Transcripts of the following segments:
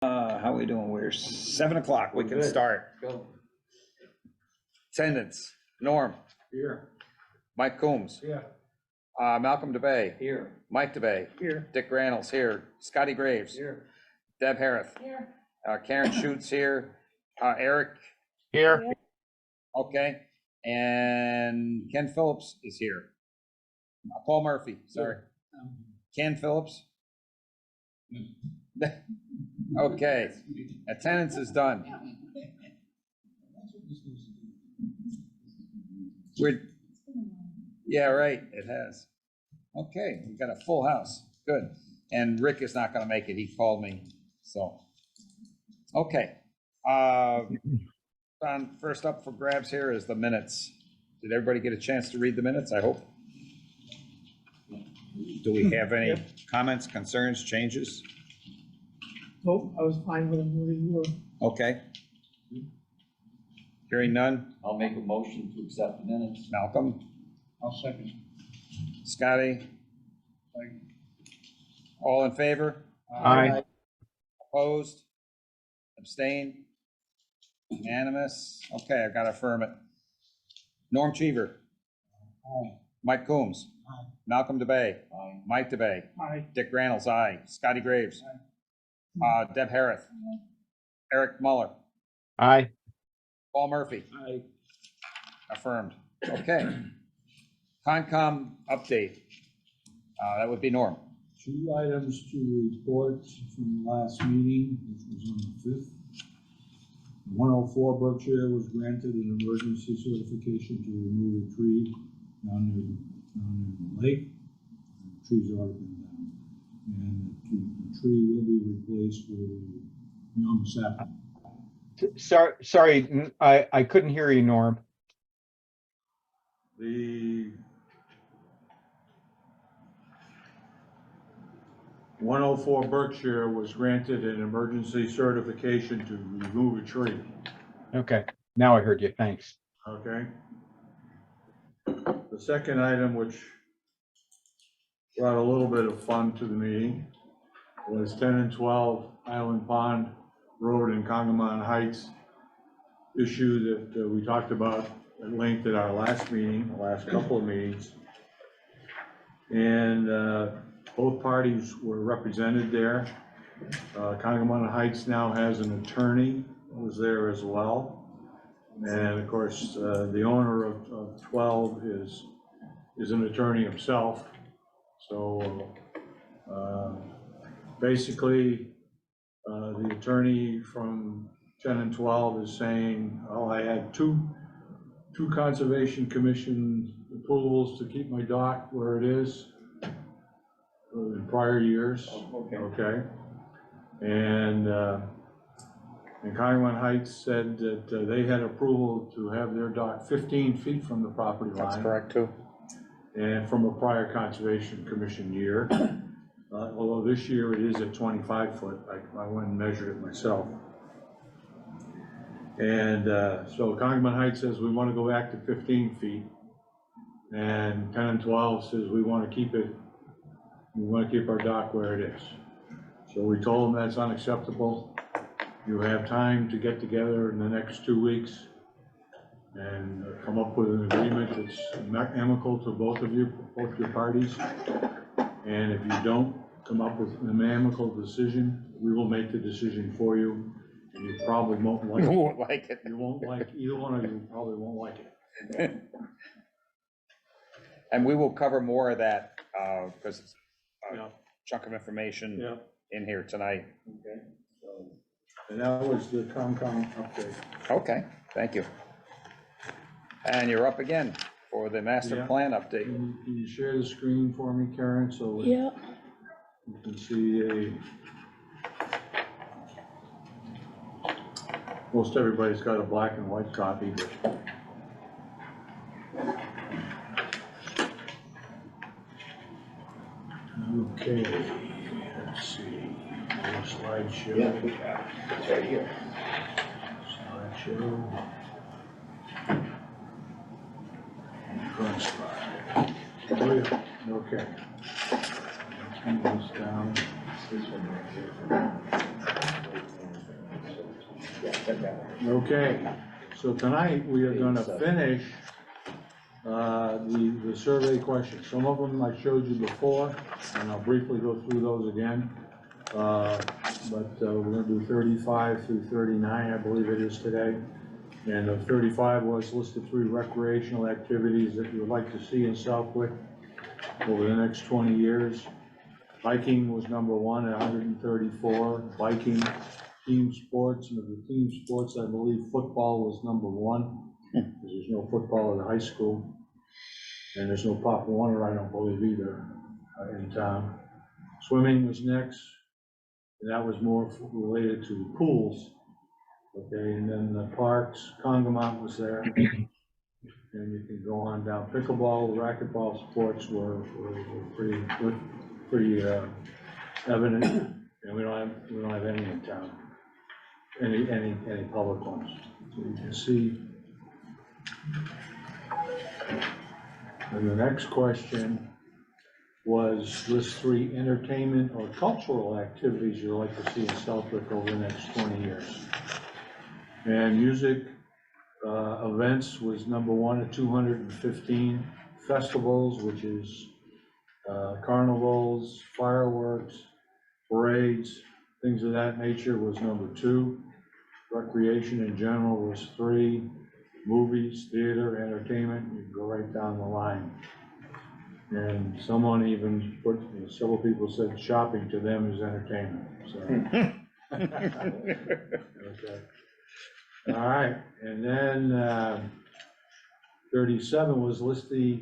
How we doing? We're 7 o'clock. We can start. Go. Attendance, Norm, Here. Mike Coombs, Yeah. Malcolm DeBay, Here. Mike DeBay, Here. Dick Randall's here, Scotty Graves, Here. Deb Harith, Karen Schutz here, Eric, Here. okay, and Ken Phillips is here. Paul Murphy, sorry. Ken Phillips? Okay, attendance is done. Yeah, right, it has. Okay, we've got a full house, good. And Rick is not gonna make it, he called me, so. Okay. First up for grabs here is the minutes. Did everybody get a chance to read the minutes, I hope? Do we have any comments, concerns, changes? Nope, I was fine with them where you were. Okay. Hearing none, I'll make a motion to accept the minutes. Malcolm, I'll second. Scotty, all in favor? Aye. Opposed? Abstain? Unanimous? Okay, I've got to affirm it. Norm Cheever, Aye. Mike Coombs, Aye. Malcolm DeBay, Aye. Mike DeBay, Aye. Dick Randall's aye, Scotty Graves, Deb Harith, Eric Muller, Aye. Paul Murphy, Aye. affirmed. Okay. Concom update. That would be Norm. 2 items to report from the last meeting, which was on the 5th. 104 Berkshire was granted an emergency certification to remove a tree down near the lake. The tree's already been down. And the tree will be replaced with a young sapling. Sorry, I couldn't hear you, Norm. The 104 Berkshire was granted an emergency certification to remove a tree, Okay, now I heard you, thanks. okay? The second item, which brought a little bit of fun to the meeting, was 10 and 12 Island Pond Road in Congamon Heights issue that we talked about at length at our last meeting, the last couple of meetings. And both parties were represented there. Congamon Heights now has an attorney who was there as well. And of course, the owner of 12 is an attorney himself. So basically, the attorney from 10 and 12 is saying, oh, I had two Conservation Commission approvals to keep my dock where it is in prior years. Okay. Okay. And Congamon Heights said that they had approval to have their dock 15 feet from the property line. That's correct, too. And from a prior Conservation Commission year. Although this year it is at 25 foot. I went and measured it myself. And so Congamon Heights says we want to go back to 15 feet. And 10 and 12 says we want to keep it, we want to keep our dock where it is. So we told them that's unacceptable. You have time to get together in the next 2 weeks and come up with an agreement that's amicable to both of you, both your parties. And if you don't come up with an amicable decision, we will make the decision for you. And you probably won't like You it. won't like it. You won't like, either one of you probably won't like it. And we will cover more of that, because it's a Yeah. chunk of information Yeah. in here tonight. Okay. So, and that was the Concom update. Okay, thank you. And you're up again for the master Yeah. plan update. Can you share the screen for me, Karen, so that Yeah, you can see most everybody's got a black and white copy, but. Okay, let's see, slideshow. Yeah, it's right here. Slideshow. Crossfire. Oh, yeah, okay. Let's move this down. This one right here. Yeah, check that one. Okay, so tonight we are gonna finish the survey questions. Some of them I showed you before, and I'll briefly go through those again. But we're gonna do 35 through 39, I believe it is today. And 35 was listed 3 recreational activities that you would like to see in Southwick over the next 20 years. Biking was number 1 at 134. Biking, team sports, and of the team sports, I believe football was number 1. Because there's no football at the high school. And there's no Pop Warner, I don't believe either, in town. Swimming was next, and that was more related to pools. Okay, and then the parks, Congamon was there. And you can go on down. Pickleball, racquetball sports were pretty evident, and we don't have any in town. Any public ones. So you can see. And the next question was list 3 entertainment or cultural activities you'd like to see in Southwick over the next 20 years. And music events was number 1 at 215. Festivals, which is carnivals, fireworks, parades, things of that nature, was number 2. Recreation in general was 3. Movies, theater, entertainment, you can go right down the line. And someone even put, several people said shopping to them is entertainment, so. Okay. All right, and then 37 was list the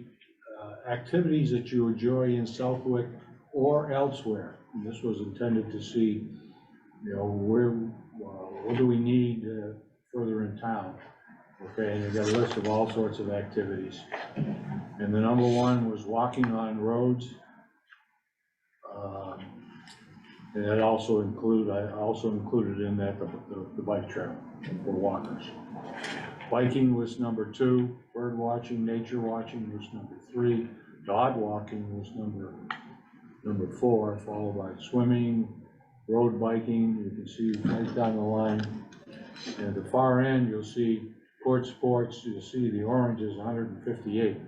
activities that you enjoy in Southwick or elsewhere. And this was intended to see, you know, what do we need further in town? Okay, and you got a list of all sorts of activities. And the number 1 was walking on roads. And that also I also included in that the bike trail for walkers. Biking was number 2, bird watching, nature watching was number 3, dog walking was number 4, followed by swimming, road biking, you can see right down the line. And at the far end, you'll see court sports, you'll see the orange is 158.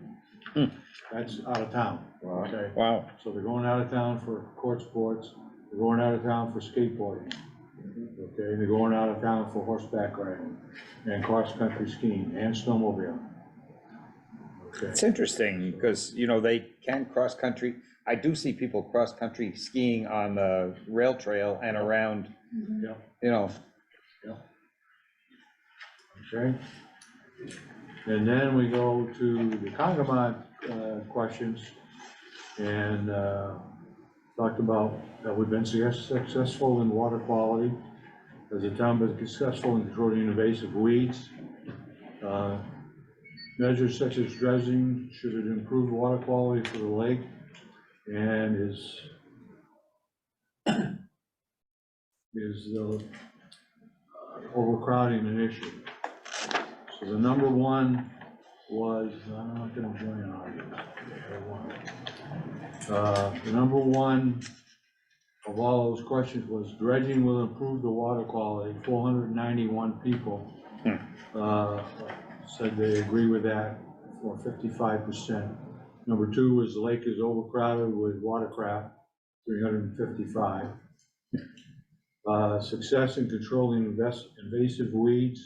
That's out of town. Wow. Okay. Wow. So they're going out of town for court sports, they're going out of town for skateboarding. Okay, they're going out of town for horseback riding and cross-country skiing and snowmobile. Okay. It's interesting because, you know, they can cross-country. I do see people cross-country skiing on the rail trail and around, Yeah. you know. Okay. And then we go to the Congamon questions, and talked about that we've been successful in water quality. As a town, been successful in controlling invasive weeds. Measures such as dredging, should it improve water quality for the lake? And is the overcrowding an issue? So the number 1 was, I'm not gonna join on it. The number 1 of all those questions was dredging will improve the water quality. 491 people said they agree with that for 55%. Number 2 was the lake is overcrowded with watercraft, 355. Success in controlling invasive weeds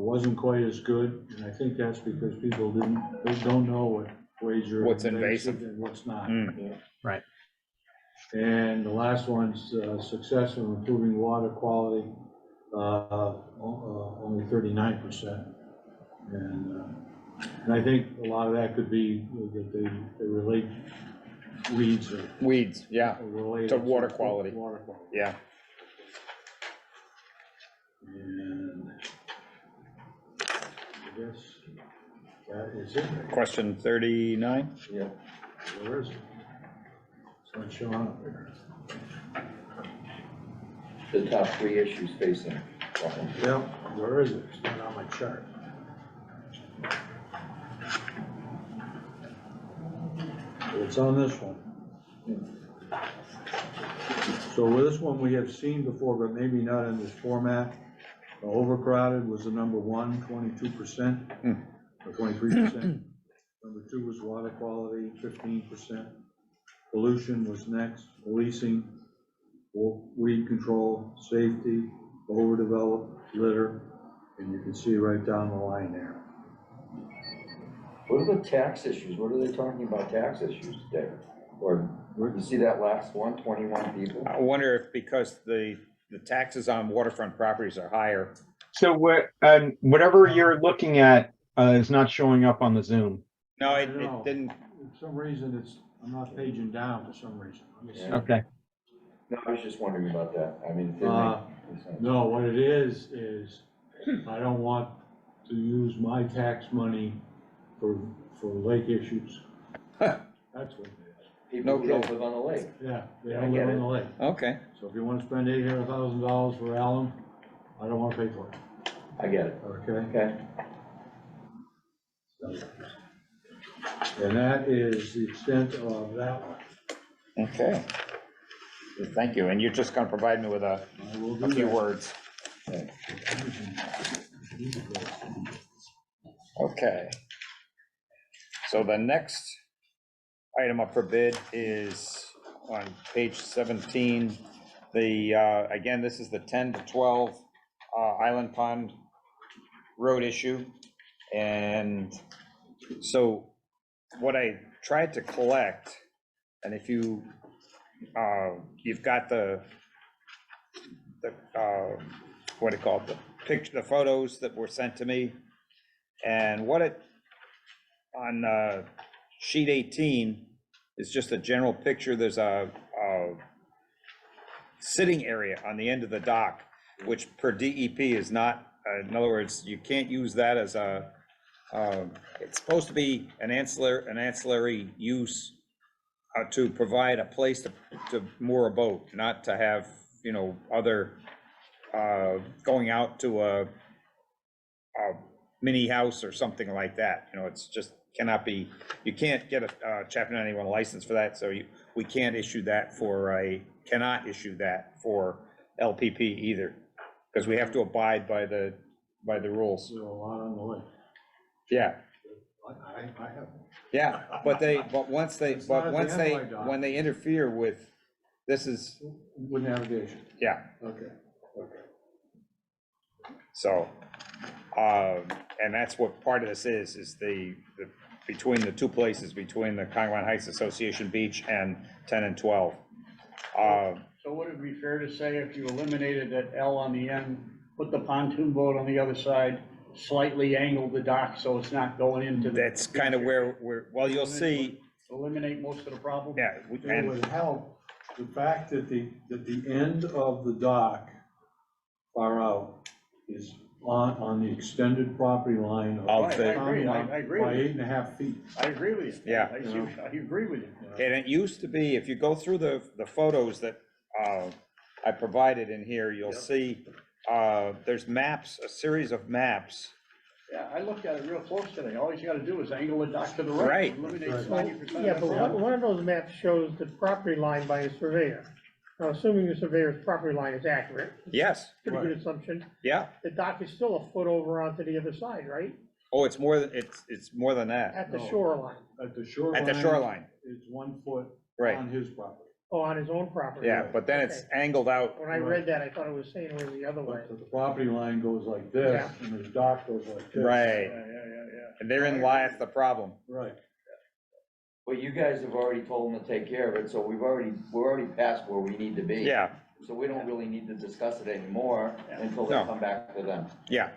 wasn't quite as good, and I think that's because people don't know what weeds are What's invasive invasive. and what's not. Right. And the last one's success in improving water quality, only 39%. And I think a lot of that could be that they relate weeds or Weeds, yeah, related to water quality. Water quality. yeah. And I guess that is it. Question 39? Yeah. Where is it? It's not showing up there. The top 3 issues facing. Yep, where is it? It's not on my chart. It's on this one. So with this one we have seen before, but maybe not in this format. Overcrowded was the number one, 22%, or 23%. Number two was water quality, 15%. Pollution was next, policing, weed control, safety, overdeveloped, litter, and you can see right down the line there. What are the tax issues? What are they talking about tax issues today? Or, you see that last one, 21 people? I wonder if because the taxes on waterfront properties are higher. So whatever you're looking at is not showing up on the Zoom. No, I it know. didn't, For some reason, I'm not paging down for some reason. Let me see. Yeah. Okay. No, I was just wondering about that. I mean, it didn't make sense. No, what it is I don't want to use my tax money for lake issues. That's what it is. People who No don't kidding. live on the lake. Yeah, they I don't get live on it. the lake. okay, So if you wanna spend $800,000 for Allen, I don't wanna pay for it, I get it. okay? Okay. And that is the extent of that one. okay. Thank you, and you're just gonna provide me with a I will do few that. words. Okay. So the next item up for bid is on page 17. Again, this is the 10 to 12 Island Pond Road issue. And so what I tried to collect, and if you've got what do you call it, the photos that were sent to me, and on sheet 18 is just a general picture. There's a sitting area on the end of the dock, which per DEP is not, in other words, you can't use that as it's supposed to be an ancillary use to provide a place to moor a boat, not to have, other, going out to a mini house or something like that. It's just cannot be, you can't get a chapter 91 license for that, so we can't issue that cannot issue that for LPP either, because we have to abide by the rules. There's a lot on the lake. Yeah, I have. yeah, It's not at the end of my dock. when they interfere with, this is, With navigation, yeah, okay. so, and that's what part of this is the between the two places, between the Congamon Heights Association Beach and 10 and 12. So would it be fair to say if you eliminated that L on the end, put the pontoon boat on the other side, slightly angle the dock so it's not going into the. That's kind of where well, you'll see, Eliminate most of the problem? yeah, It and, would help the fact that the end of the dock far out is on the extended property line Of of the- the I agree, Congamon I agree by with you. 8.5 feet. I agree with you. Yeah. I agree with you. and it used to be, if you go through the photos that I provided in here, you'll see there's maps, a series of maps. Yeah, I looked at it real close today. All you gotta do is angle the dock to the right. Right. Eliminates Right. 90% Yeah, of the but problem. one of those maps shows the property line by a surveyor. Now, assuming the surveyor's property line is accurate, Yes, pretty good assumption, yeah, the dock is still a foot over onto the other side, right? oh, it's more than that, At the No. shoreline, At the shoreline. at the shoreline, It's 1 foot right, on his property. oh, on his own property. yeah, but then it's angled out, When I read that, I thought it was saying it was the other way. But the property line goes like this, Yeah. and his dock goes like this. right, Yeah. and therein lieth the problem. Right. But you guys have already told them to take care of it, so we're already past where we need to be. Yeah, So we don't really need to discuss it anymore until they No. come back to them. yeah,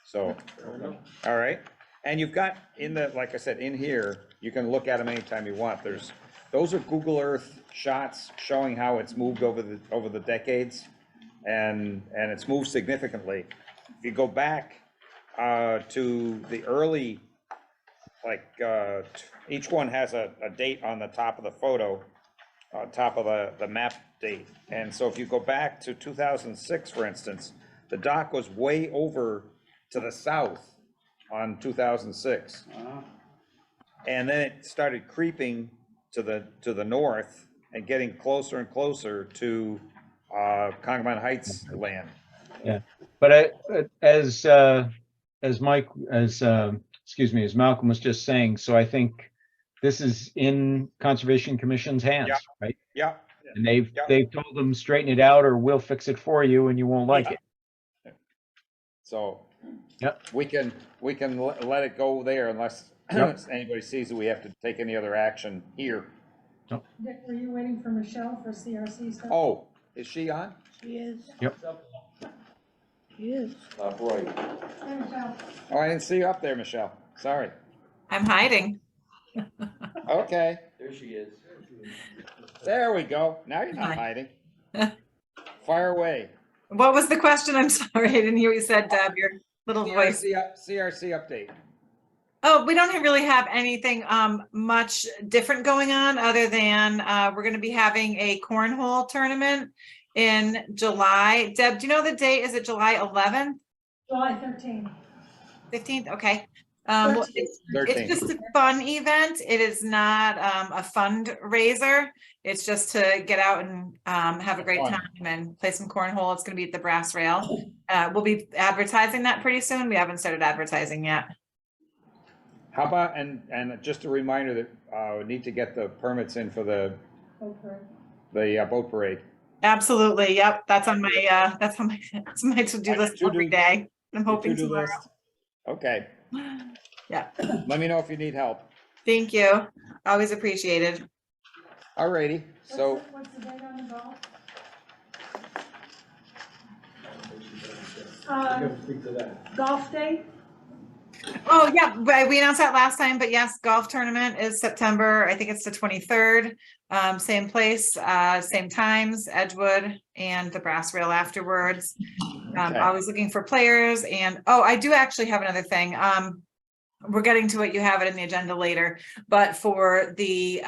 so, all right, and you've got like I said, in here, you can look at them anytime you want, those are Google Earth shots showing how it's moved over the decades, and it's moved significantly. If you go back to the early, each one has a date on the top of the photo, top of the map date, and so if you go back to 2006, for instance, the dock was way over to the south on 2006. And then it started creeping to the north and getting closer and closer to Congamon Heights land. But as Mike, as Malcolm was just saying, so I think this is in Conservation Commission's hands, Yeah. right? Yeah, And they've Yeah. told them straighten it out or we'll fix it for you and you won't like Yeah. it. so. Yep. We can let it go there unless Yep. anybody sees that we have to take any other action here. Dick, were you waiting for Michelle for CRC stuff? Oh, is she on? She is. Yep. She is. Top right. Hey, Michelle. Oh, I didn't see you up there, Michelle. Sorry. I'm hiding. Okay, There she is. there we go. Now you're not Hi. hiding. Fire away. What was the question? I'm sorry, I didn't hear what you said, Deb, your little voice. CRC update. Oh, we don't really have anything much different going on other than we're going to be having a cornhole tournament in July. Deb, do you know the date? Is it July 11th, July 13th. 15th? Okay. Well, 13th. it's 13th. just a fun event. It is not a fundraiser. It's just to get out and have a great Fun. time and play some cornhole. It's going to be at the Brass Rail. We'll be advertising that pretty soon. We haven't started advertising yet. How about, and just a reminder that we need to get the permits in for the boat parade. Absolutely. Yep. That's on my that's my to-do list every day. I'm hoping To-do tomorrow. list. Okay, Yeah. let me know if you need help. Thank you. Always appreciated. Alrighty, so, What's the date on the golf? Golf day? Oh, yeah, but we announced that last time, but yes, golf tournament is September, I think it's the 23rd. Same place, same times, Edgewood and the Brass Rail afterwards. Okay. Always looking for players and, oh, I do actually have another thing. We're getting to it, you have it in the agenda later, but for the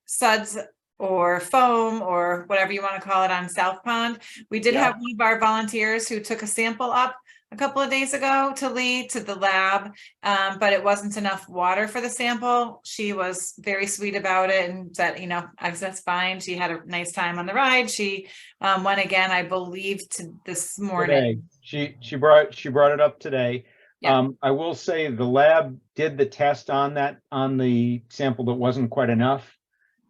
suds or foam or whatever you want to call it on South Pond, we did Yeah. have one of our volunteers who took a sample up a couple of days ago to Lee, to the lab, but it wasn't enough water for the sample. She was very sweet about it and said, you know, I said, that's fine. She had a nice time on the ride. She went again, I believe, this morning. Today. She brought it up today. Yeah. I will say the lab did the test on the sample that wasn't quite enough.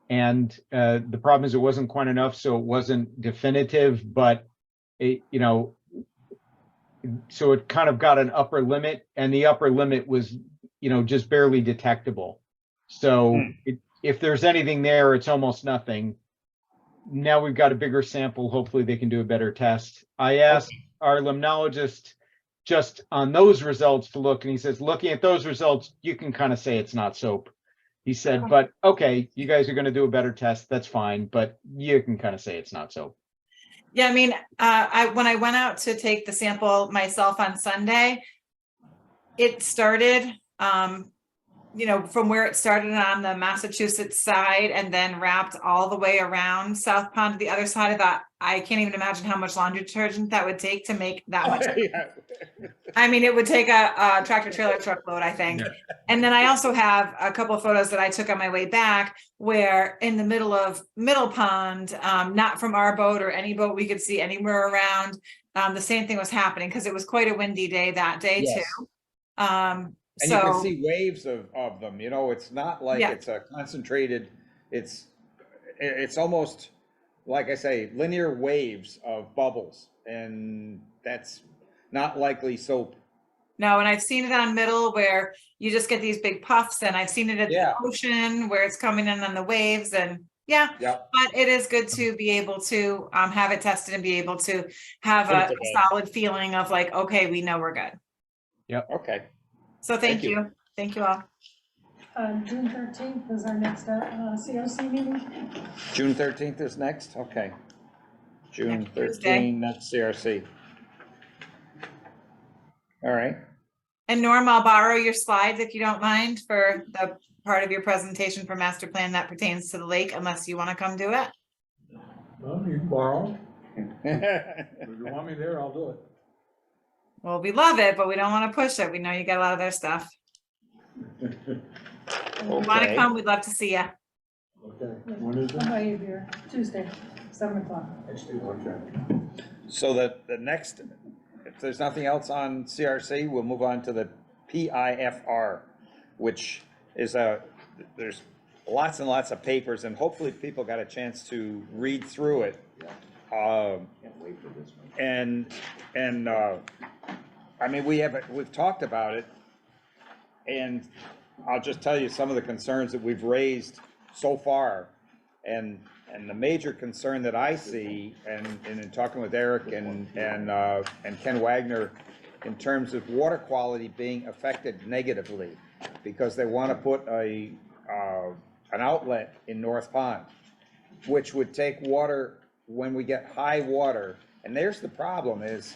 And the problem is it wasn't quite enough, so it wasn't definitive, but it, you know, so it kind of got an upper limit, and the upper limit was, you know, just barely detectable. So if there's anything there, it's almost nothing. Now we've got a bigger sample. Hopefully they can do a better test. I asked our limnologist just on those results to look, and he says, looking at those results, you can kind of say it's not soap. He said, but okay, you guys are going to do a better test. That's fine, but you can kind of say it's not soap. Yeah, I mean, when I went out to take the sample myself on Sunday, it started, you know, from where it started on the Massachusetts side and then wrapped all the way around South Pond to the other side. I thought, I can't even imagine how much laundry detergent that would take to make that much. yeah. I mean, it would take a tractor trailer truckload, I think. Yeah. And then I also have a couple of photos that I took on my way back where in the middle of Middle Pond, not from our boat or any boat we could see anywhere around, the same thing was happening because it was quite a windy day that day Yes. too. And you can So see waves of them, you know, it's not like Yeah. it's a concentrated, it's almost, like I say, linear waves of bubbles, and that's not likely soap. no, and I've seen it on Middle where you just get these big puffs, and I've seen it at Yeah. the ocean where it's coming in on the waves, and yeah. Yeah. But it is good to be able to have it tested and be able to have Put it a to bed. solid feeling of like, okay, we know we're good. Okay, So Thank thank you. you. Thank you all. June 13th is our next COC meeting. June 13th is next, okay. June Next Tuesday. 13, that's CRC. All right, And Norm, I'll borrow your slides if you don't mind for the part of your presentation for master plan that pertains to the lake, unless you want to come do it. Well, you can borrow. If you want me there, I'll do it. Well, we love it, but we don't want to push it. We know you got a lot of their stuff. If you want to Okay. come, we'd love to see you. Okay, when is it? Come by here, Tuesday, 7 o'clock. Okay. So the next, if there's nothing else on CRC, we'll move on to the PIFR, which is there's lots and lots of papers, and hopefully people got a chance to read through it. Can't wait for this one. I mean, we've talked about it, and I'll just tell you some of the concerns that we've raised so far. And the major concern that I see, and in talking with Eric and Ken Wagner, in terms of water quality being affected negatively, because they want to put an outlet in North Pond, which would take water when we get high water. And there's the problem is,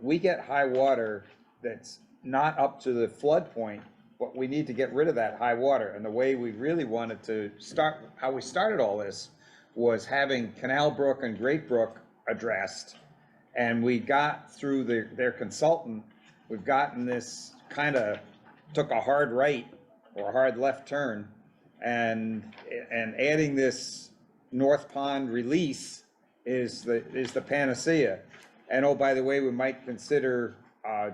we get high water that's not up to the flood point, but we need to get rid of that high water. And the way we really wanted to start, how we started all this, was having Canal Brook and Great Brook addressed. And we got through their consultant, we've gotten this kind of, took a hard right or a hard left turn, and adding this North Pond release is the panacea. And oh, by the way, we might consider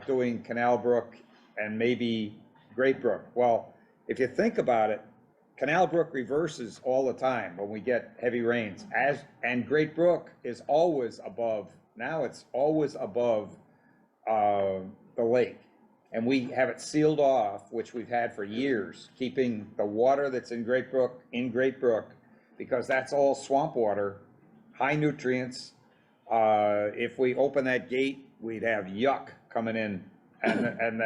doing Canal Brook and maybe Great Brook. Well, if you think about it, Canal Brook reverses all the time when we get heavy rains, and Great Brook is always above, now it's always above the lake. And we have it sealed off, which we've had for years, keeping the water that's in Great Brook, because that's all swamp water, high nutrients. If we open that gate, we'd have yuck coming in. And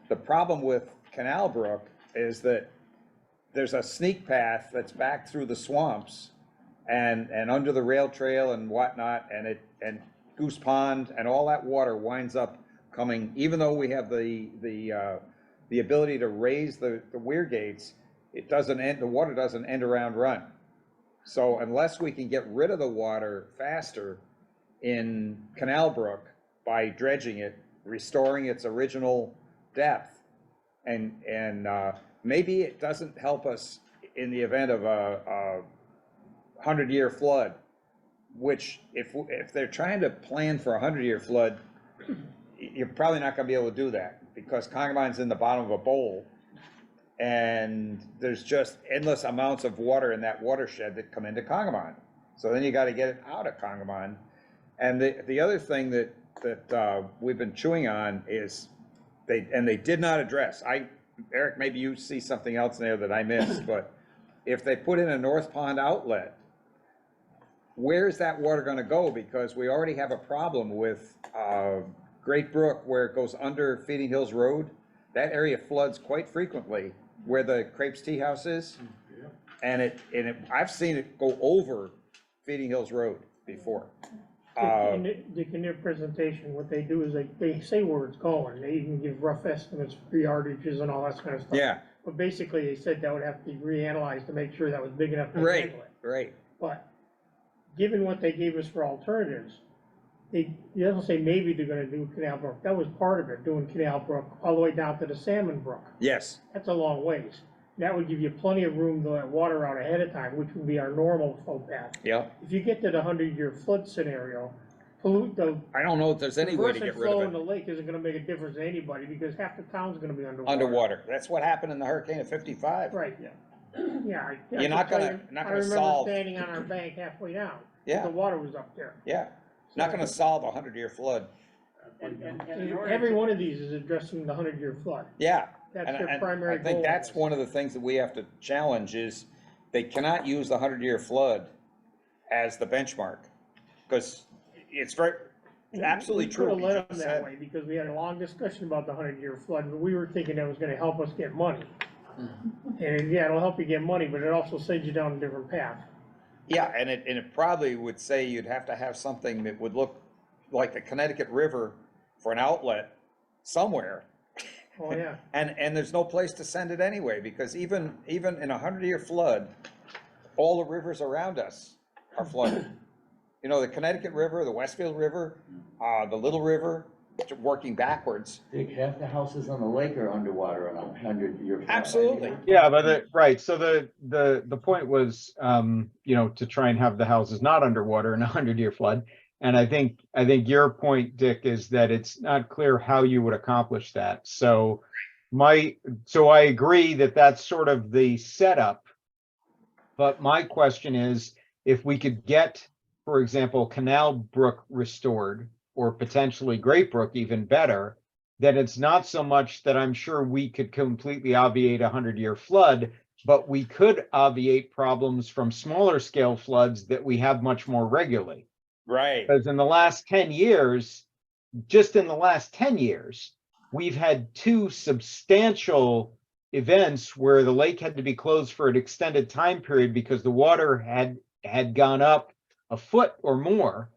the problem with Canal Brook is that there's a sneak path that's back through the swamps and under the rail trail and whatnot, and Goose Pond, and all that water winds up coming, even though we have the ability to raise the weir gates, the water doesn't end around run. So unless we can get rid of the water faster in Canal Brook by dredging it, restoring its original depth, and maybe it doesn't help us in the event of a 100-year flood, which if they're trying to plan for a 100-year flood, you're probably not gonna be able to do that, because Congamon's in the bottom of a bowl, and there's just endless amounts of water in that watershed that come into Congamon. So then you gotta get it out of Congamon. And the other thing that we've been chewing on is they did not address, Eric, maybe you see something else in there that I missed, but if they put in a North Pond outlet, where's that water gonna go? Because we already have a problem with Great Brook, where it goes under Feeding Hills Road. That area floods quite frequently, where the Crepes Tea House is. And I've seen it go over Feeding Hills Road before. In their presentation, what they do is they say where it's going. They even give rough estimates for yardages and all that kind of stuff. Yeah, But basically, they said that would have to be reanalyzed to make sure that was big enough to handle it. right. But given what they gave us for alternatives, it doesn't say maybe they're gonna do Canal Brook. That was part of it, doing Canal Brook all the way down to the Salmon Brook. Yes, That's a long ways. That would give you plenty of room to let water out ahead of time, which would be our normal flow path. yeah. If you get to the 100-year flood scenario, the I don't know if there's any way to get rid flow in of the it. lake isn't gonna make a difference to anybody, because half the town's gonna be underwater. Underwater. That's what happened in the hurricane of 55. Right, yeah. Yeah. You're not gonna solve. I remember standing on our bank halfway down. Yeah. The water was up there. Yeah, not gonna solve a 100-year flood. And in order Every to- one of these is addressing the 100-year flood. Yeah. That's And their I primary goal. think that's of this. one of the things that we have to challenge is they cannot use the 100-year flood as the benchmark, because it's absolutely true. We what could you have let them just that said. way, because we had a long discussion about the 100-year flood, but we were thinking that was gonna help us get money. And yeah, it'll help you get money, but it also sends you down a different path. Yeah, and it probably would say you'd have to have something that would look like the Connecticut River for an outlet somewhere. Oh, yeah. And there's no place to send it anyway, because even in a 100-year flood, all the rivers around us are flooded. You know, the Connecticut River, the Westfield River, the Little River, working backwards. Dick, half the houses on the lake are underwater on a 100-year. Absolutely. Yeah, but right, so the point was, to try and have the houses not underwater in a 100-year flood. And I think your point, Dick, is that it's not clear how you would accomplish that. So I agree that that's sort of the setup. But my question is, if we could get, for example, Canal Brook restored, or potentially Great Brook even better, then it's not so much that I'm sure we could completely obviate a 100-year flood, but we could obviate problems from smaller scale floods that we have much more regularly. Right. Because in the last 10 years, just in the last 10 years, we've had two substantial events where the lake had to be closed for an extended time period because the water had gone up a foot or more.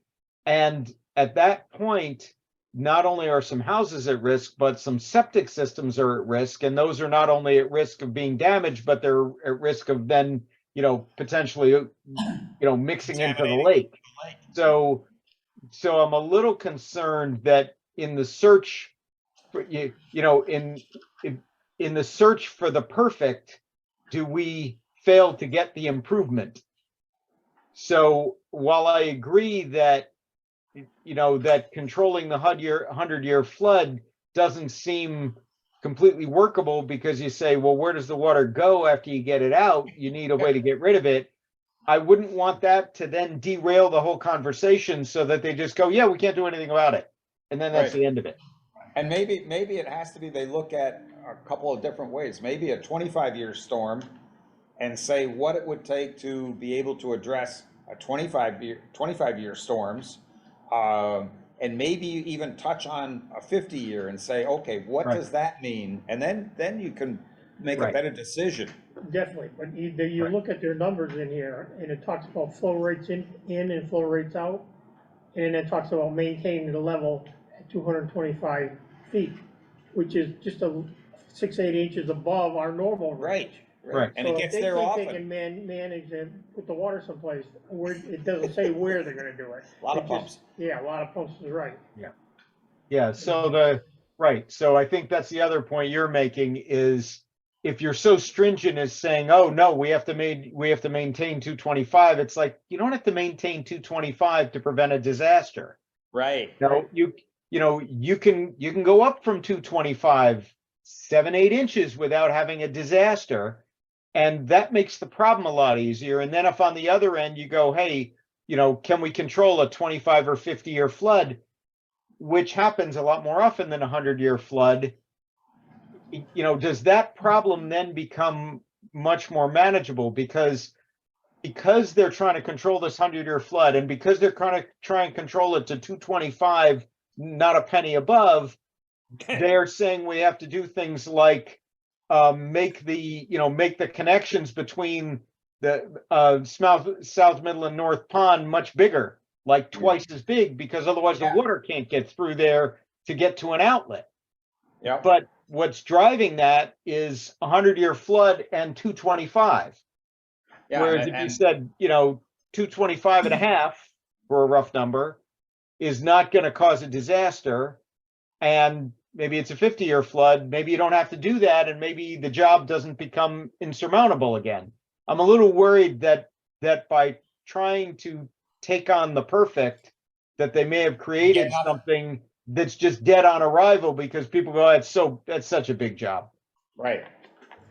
And at that point, not only are some houses at risk, but some septic systems are at risk. And those are not only at risk of being damaged, but they're at risk of then, potentially, mixing into the lake. So I'm a little concerned that in the search for, in the search for the perfect, do we fail to get the improvement? So while I agree that, that controlling the 100-year flood doesn't seem completely workable, because you say, well, where does the water go after you get it out? You need a way to get rid of it. I wouldn't want that to then derail the whole conversation so that they just go, yeah, we can't do anything about it. And then that's Right. the end of it. And maybe it has to be, they look at a couple of different ways, maybe a 25-year storm, and say what it would take to be able to address a 25-year storms, and maybe even touch on a 50-year and say, okay, what Right. does that mean? And then you can make a Right. better decision. Definitely, but you Right. look at their numbers in here, and it talks about flow rates in and flow rates out, and then it talks about maintaining the level at 225 feet, which is just 6-8 inches above our normal range. Right. And it gets there So if often. they can manage and put the water someplace, where, it doesn't say where they're gonna do it. A lot of It just- pumps. Yeah, a lot of pumps is right. Yeah, so I think that's the other point you're making is, if you're so stringent as saying, oh, no, we have to maintain 225, it's like, you don't have to maintain 225 to prevent a disaster. Right. No, you can go up from 225, 7-8 inches without having a disaster. And that makes the problem a lot easier. And then if on the other end you go, hey, can we control a 25 or 50-year flood, which happens a lot more often than a 100-year flood, does that problem then become much more manageable? Because they're trying to control this 100-year flood, and because they're trying to try and control it to 225, not a penny above, they're saying we have to do things like make the connections between the South Middle and North Pond much bigger, like twice as big, because otherwise the water can't get through there to get to an outlet. Yeah. But what's driving that is a 100-year flood and 225. Yeah, Whereas if you said, 225 and a half, for a rough number, is not going to cause a disaster, and maybe it's a 50-year flood, maybe you don't have to do that, and maybe the job doesn't become insurmountable again. I'm a little worried that by trying to take on the perfect, that they may have created something that's just dead on arrival, because people go, that's such a big job. Right.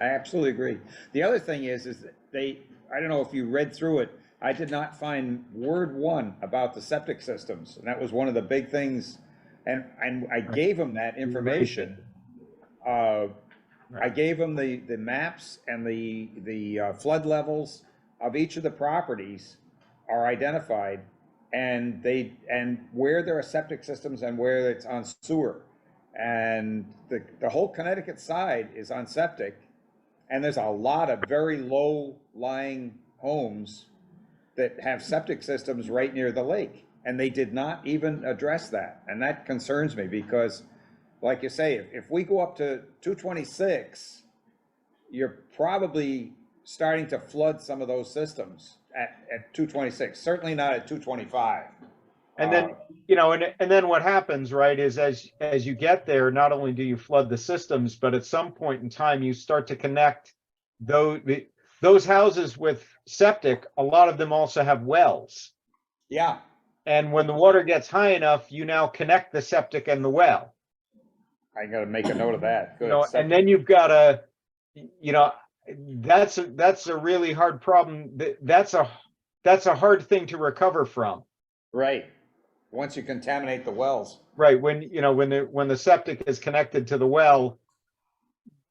I absolutely agree. The other thing is that I don't know if you read through it, I did not find word one about the septic systems. And that was one of the big things. And I gave them that information. I gave them the maps, and the flood levels of each of the properties are identified, and where there are septic systems and where it's on sewer. And the whole Connecticut side is on septic, and there's a lot of very low-lying homes that have septic systems right near the lake, and they did not even address that. And that concerns me, because like you say, if we go up to 226, you're probably starting to flood some of those systems at 226, certainly not at 225. And then, and then what happens, right, is as you get there, not only do you flood the systems, but at some point in time, you start to connect those houses with septic. A lot of them also have wells. Yeah. And when the water gets high enough, you now connect the septic and the well. I gotta make a note of that. You Good. know, and then you've got a, you know, that's a really hard problem. That's a hard thing to recover from. Right. Once you contaminate the wells. Right, when, you know, when the septic is connected to the well,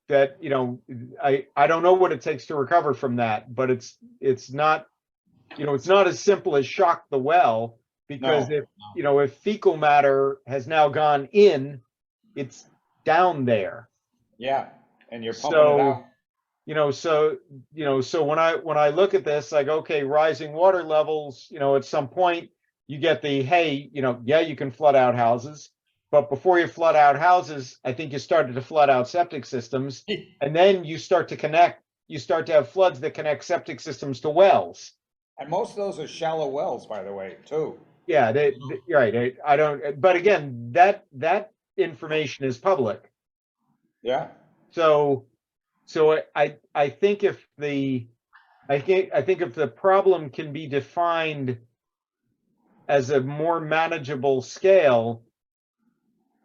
that, you know, I don't know what it takes to recover from that, but it's not, you know, it's not as simple as shock the well, because No, if, you know, if fecal matter has now gone in, it's down there. Yeah, and you're pumping it So, out. so when I look at this, like, okay, rising water levels, you know, at some point you get the, hey, you know, yeah, you can flood out houses, but before you flood out houses, I think you started to flood out septic systems, and then you start to have floods that connect septic systems to wells. And most of those are shallow wells, by the way, too. Yeah, right. I don't, but again, that information is public. Yeah, So I think if the problem can be defined as a more manageable scale,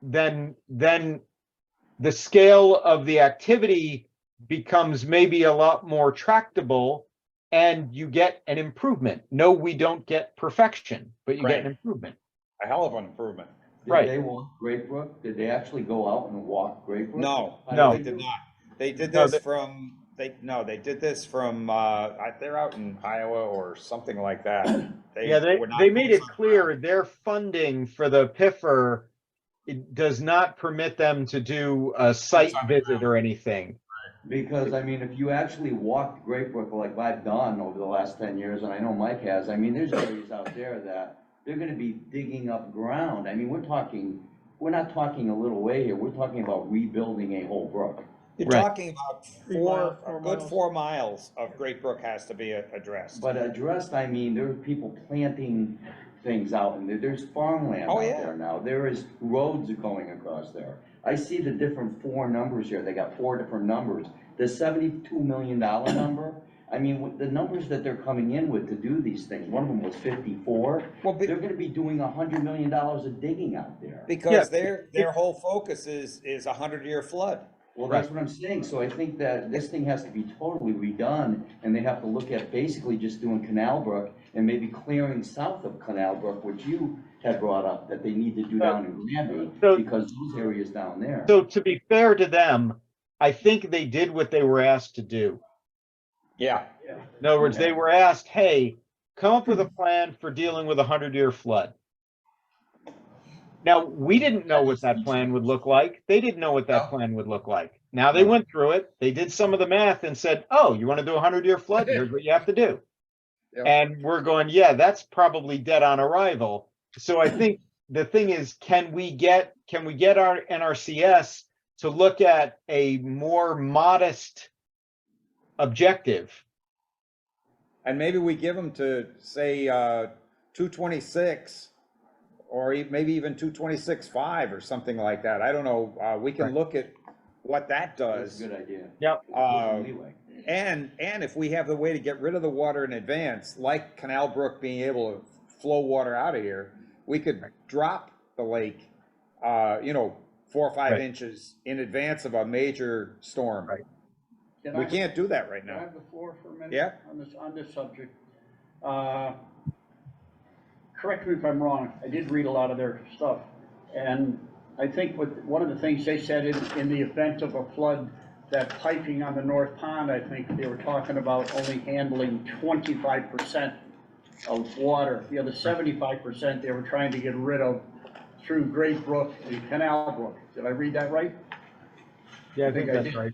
then the scale of the activity becomes maybe a lot more tractable, and you get an improvement. No, we don't get perfection, but you get an Right. improvement. a hell of an improvement. Right. Did they walk Great Brook? Did they actually go out and walk Great Brook? No, No. they did not. They did No, this from, they did this from, they're out in Iowa or something like that. Yeah, were not they made it boots on the clear ground. their funding for the PIFR, it does not permit them to do a site on the visit or anything. Because, I mean, if you actually walked Great Brook like I've done over the last 10 years, and I know Mike has, I mean, there's areas out there that they're gonna be digging up ground. I mean, we're not talking a little way here, we're talking about rebuilding a whole brook. You're Right. talking about a good 4 miles of Great Brook has to be addressed. But addressed, I mean, there are people planting things out, and there's farmland Oh, out yeah. there now. There is roads going across there. I see the different 4 numbers here, they got 4 different numbers. The $72 million number, I mean, with the numbers that they're coming in with to do these things, one of them was 54. Well, They're gonna be doing $100 million of digging out there. because their whole focus is a 100-year flood. Well, that's what I'm saying, so I think that this thing has to be totally redone, and they have to look at basically just doing Canal Brook and maybe clearing south of Canal Brook, which you had brought up, that they need to do down in Granby, So- because those areas down there. So to be fair to them, I think they did what they were asked to do. Yeah, In other words, they were asked, hey, come up with a plan for dealing with a 100-year flood. Now, we didn't know what that plan would look like. They didn't know what that plan would look like. Now they went through it, they did some of the math and said, oh, you want to do a 100-year flood? Here's what you have to do. Yep. And we're going, yeah, that's probably dead on arrival. So I think the thing is, can we get our NRCS to look at a more modest objective? and maybe we give them to, say, 226, or maybe even 226.5 or something like that. I don't know. We can look at what that That's does. a good idea. Yep. Leeway. And if we have the way to get rid of the water in advance, like Canal Brook being able to flow water out of here, we could drop the lake, 4 or 5 Right. inches in advance of a major storm. Right. Can We I- can't do that right Can I now. have the floor for a minute? Yeah. On this subject. Correct me if I'm wrong, I did read a lot of their stuff, and I think one of the things they said in the event of a flood, that piping on the North Pond, I think they were talking about only handling 25% of water. The other 75% they were trying to get rid of through Great Brook and Canal Brook. Did I read that right? Yeah, I think think I that's did. right.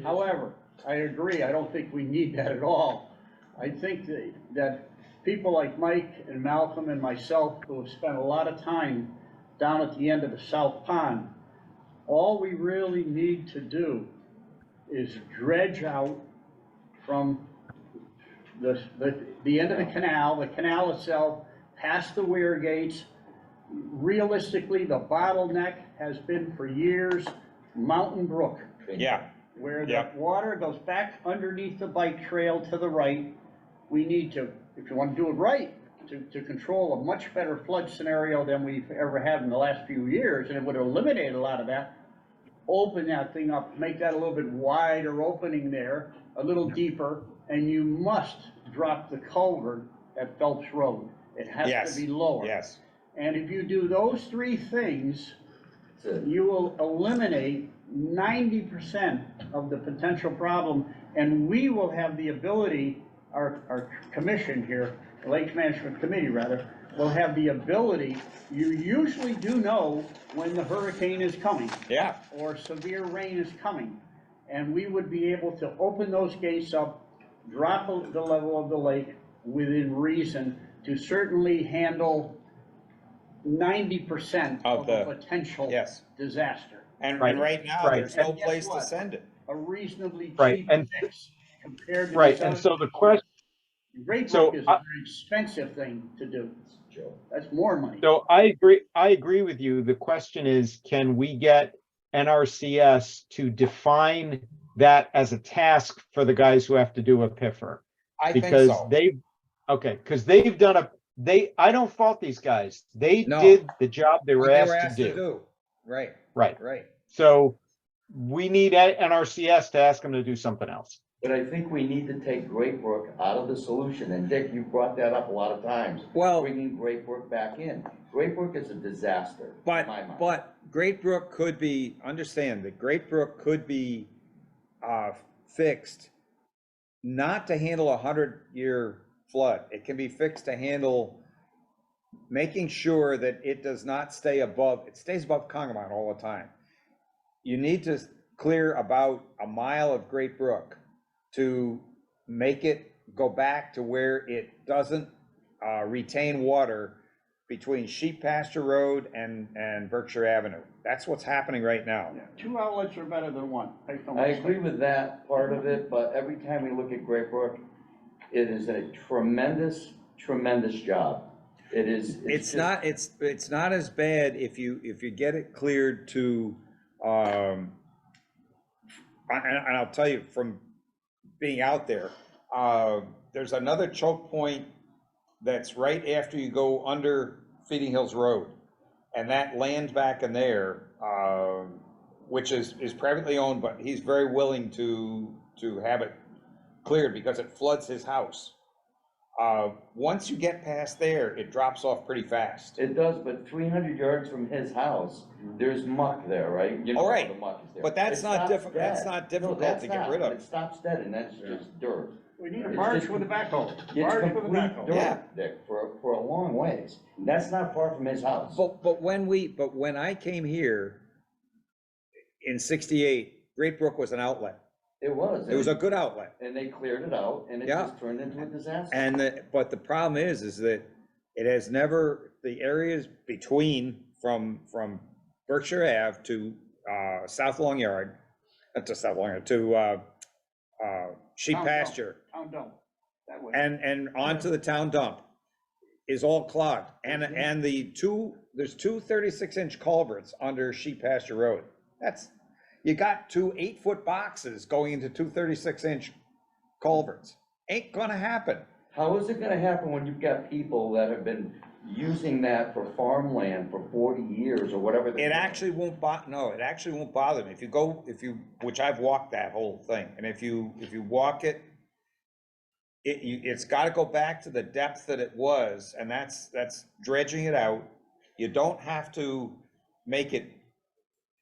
However, I agree, I don't think we need that at all. I think that people like Mike and Malcolm and myself, who have spent a lot of time down at the end of the South Pond, all we really need to do is dredge out from the end of the canal itself, past the weir gates. Realistically, the bottleneck has been for years Mountain Brook, Yeah, where the Yeah. water goes back underneath the bike trail to the right. We need to, if you want to do it right, to control a much better flood scenario than we've ever had in the last few years, and it would eliminate a lot of that. Open that thing up, make that a little bit wider opening there, a little deeper, and you must drop the culvert at Phelps Road. It has Yes, to be lower. yes. And if you do those three things, That's it. you will eliminate 90% of the potential problem, and we will have the ability, our commission here, the Lake Management Committee rather, will have the ability, you usually do know when the hurricane is coming Yeah, or severe rain is coming, and we would be able to open those gates up, drop the level of the lake within reason to certainly handle 90% Of of the- a potential yes. disaster. And Right, right now, right. there's no And guess place to what? send it. A reasonably Right, cheap and- fix compared to. Right, the and other- so the question, Great so Brook is a very expensive thing to do. That's more money. so I agree with you. The question is, can we get NRCS to define that as a task for the guys who have to do a PIFR? I think Because so. because they've done I don't fault these guys. They No. did the job they were What asked to do. Right, Right. right. So we need NRCS to ask them to do something else. But I think we need to take Great Brook out of the solution, and Dick, you brought that up a lot of times. Well- Bringing Great Brook back in. Great Brook is a disaster, in my mind. But Great Brook could be, understand that Great Brook could be fixed not to handle a 100-year flood. It can be fixed to handle making sure that it does not stay above, it stays above Congamon all the time. You need to clear about a mile of Great Brook to make it go back to where it doesn't retain water between Sheep Pasture Road and Berkshire Avenue. That's what's happening right now. Yeah, 2 outlets are better than one. Make no I mistake. agree with that part of it, but every time we look at Great Brook, it is a tremendous, tremendous job. It is. It's just- not, it's not as bad if you get it cleared to, and I'll tell you from being out there, there's another choke point that's right after you go under Feeding Hills Road. And that land back in there, which is privately owned, but he's very willing to have it cleared because it floods his house. Once you get past there, it drops off pretty fast. It does, but 300 yards from his house, there's muck there, right? You know All right, the muck is there. but that's It not stops difficult- that's dead. not difficult No, that's to get not. rid of. It stops dead, and that's just dirt. We need a It's barge just- with a backhoe. It's Barge with a complete backhoe. Yeah. dirt, Dick, for a long ways. That's not far from his house. But when I came here in '68, Great Brook was an outlet. It was. It was a good outlet. And they cleared it out, and it Yeah. just turned into a disaster. And but the problem is that it has never, the areas between from Berkshire Ave to South Long Yard, to South Long Yard, to Sheep Town dump. Pasture, Town dump, that way. and onto the town dump is all clogged. And there's two 36-inch culverts under Sheep Pasture Road. You got two 8-foot boxes going into two 36-inch culverts. Ain't gonna happen. How is it gonna happen when you've got people that have been using that for farmland for 40 years or whatever? It actually won't it actually won't bother me. Which I've walked that whole thing, and if you walk it, it's gotta go back to the depth that it was, and that's dredging it out. You don't have to make it,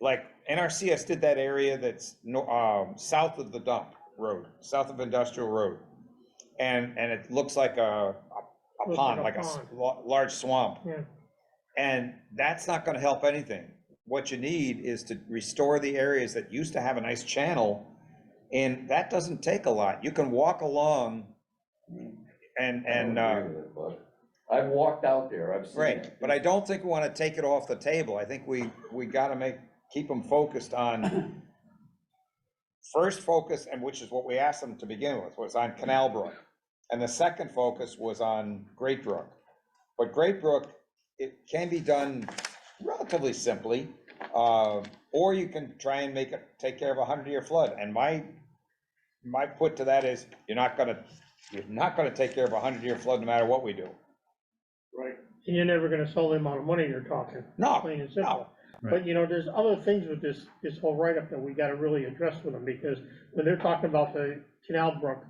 like NRCS did that area that's south of the dump road, south of Industrial Road. And it looks like a Looks pond, like like a a large swamp. Yeah. And that's not gonna help anything. What you need is to restore the areas that used to have a nice channel, and that doesn't take a lot. You can walk along and, I don't agree with it, but I've walked out there, I've seen right, it. but I don't think we wanna take it off the table. I think we gotta keep them focused on, first focus, and which is what we asked them to begin with, was on Canal Brook. And the second focus was on Great Brook. But Great Brook, it can be done relatively simply, or you can try and take care of a 100-year flood. And my put to that is, you're not gonna take care of a 100-year flood no matter what we do. Right. And you're never gonna sell the amount of money you're talking. No, Plain and no. simple. But, you know, there's other things with this whole write-up that we gotta really address with them, because when they're talking about the Canal Brook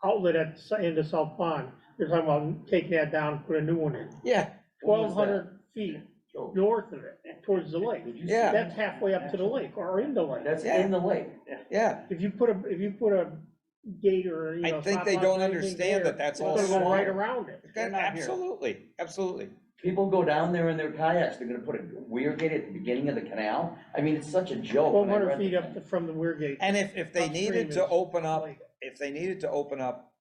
outlet at the end of South Pond, they're talking about taking that down, and put a new one in. Yeah, When was that? 1,200 feet north of it, towards the lake. Did you see Yeah. That's halfway up to the lake, or in the lake. That's Yeah. in the lake. yeah. If you put a gate or, you know. I think stop they sign don't or anything understand there, that that's it's all gonna go small. right around it. They're not here. Absolutely, absolutely. People go down there in their kayaks, they're gonna put a weir gate at the beginning of the canal. I mean, it's such a joke. when I 1,200 read feet the up thing. from the weir gate. And if they needed to Upstream is open up, lake. if they needed to open up,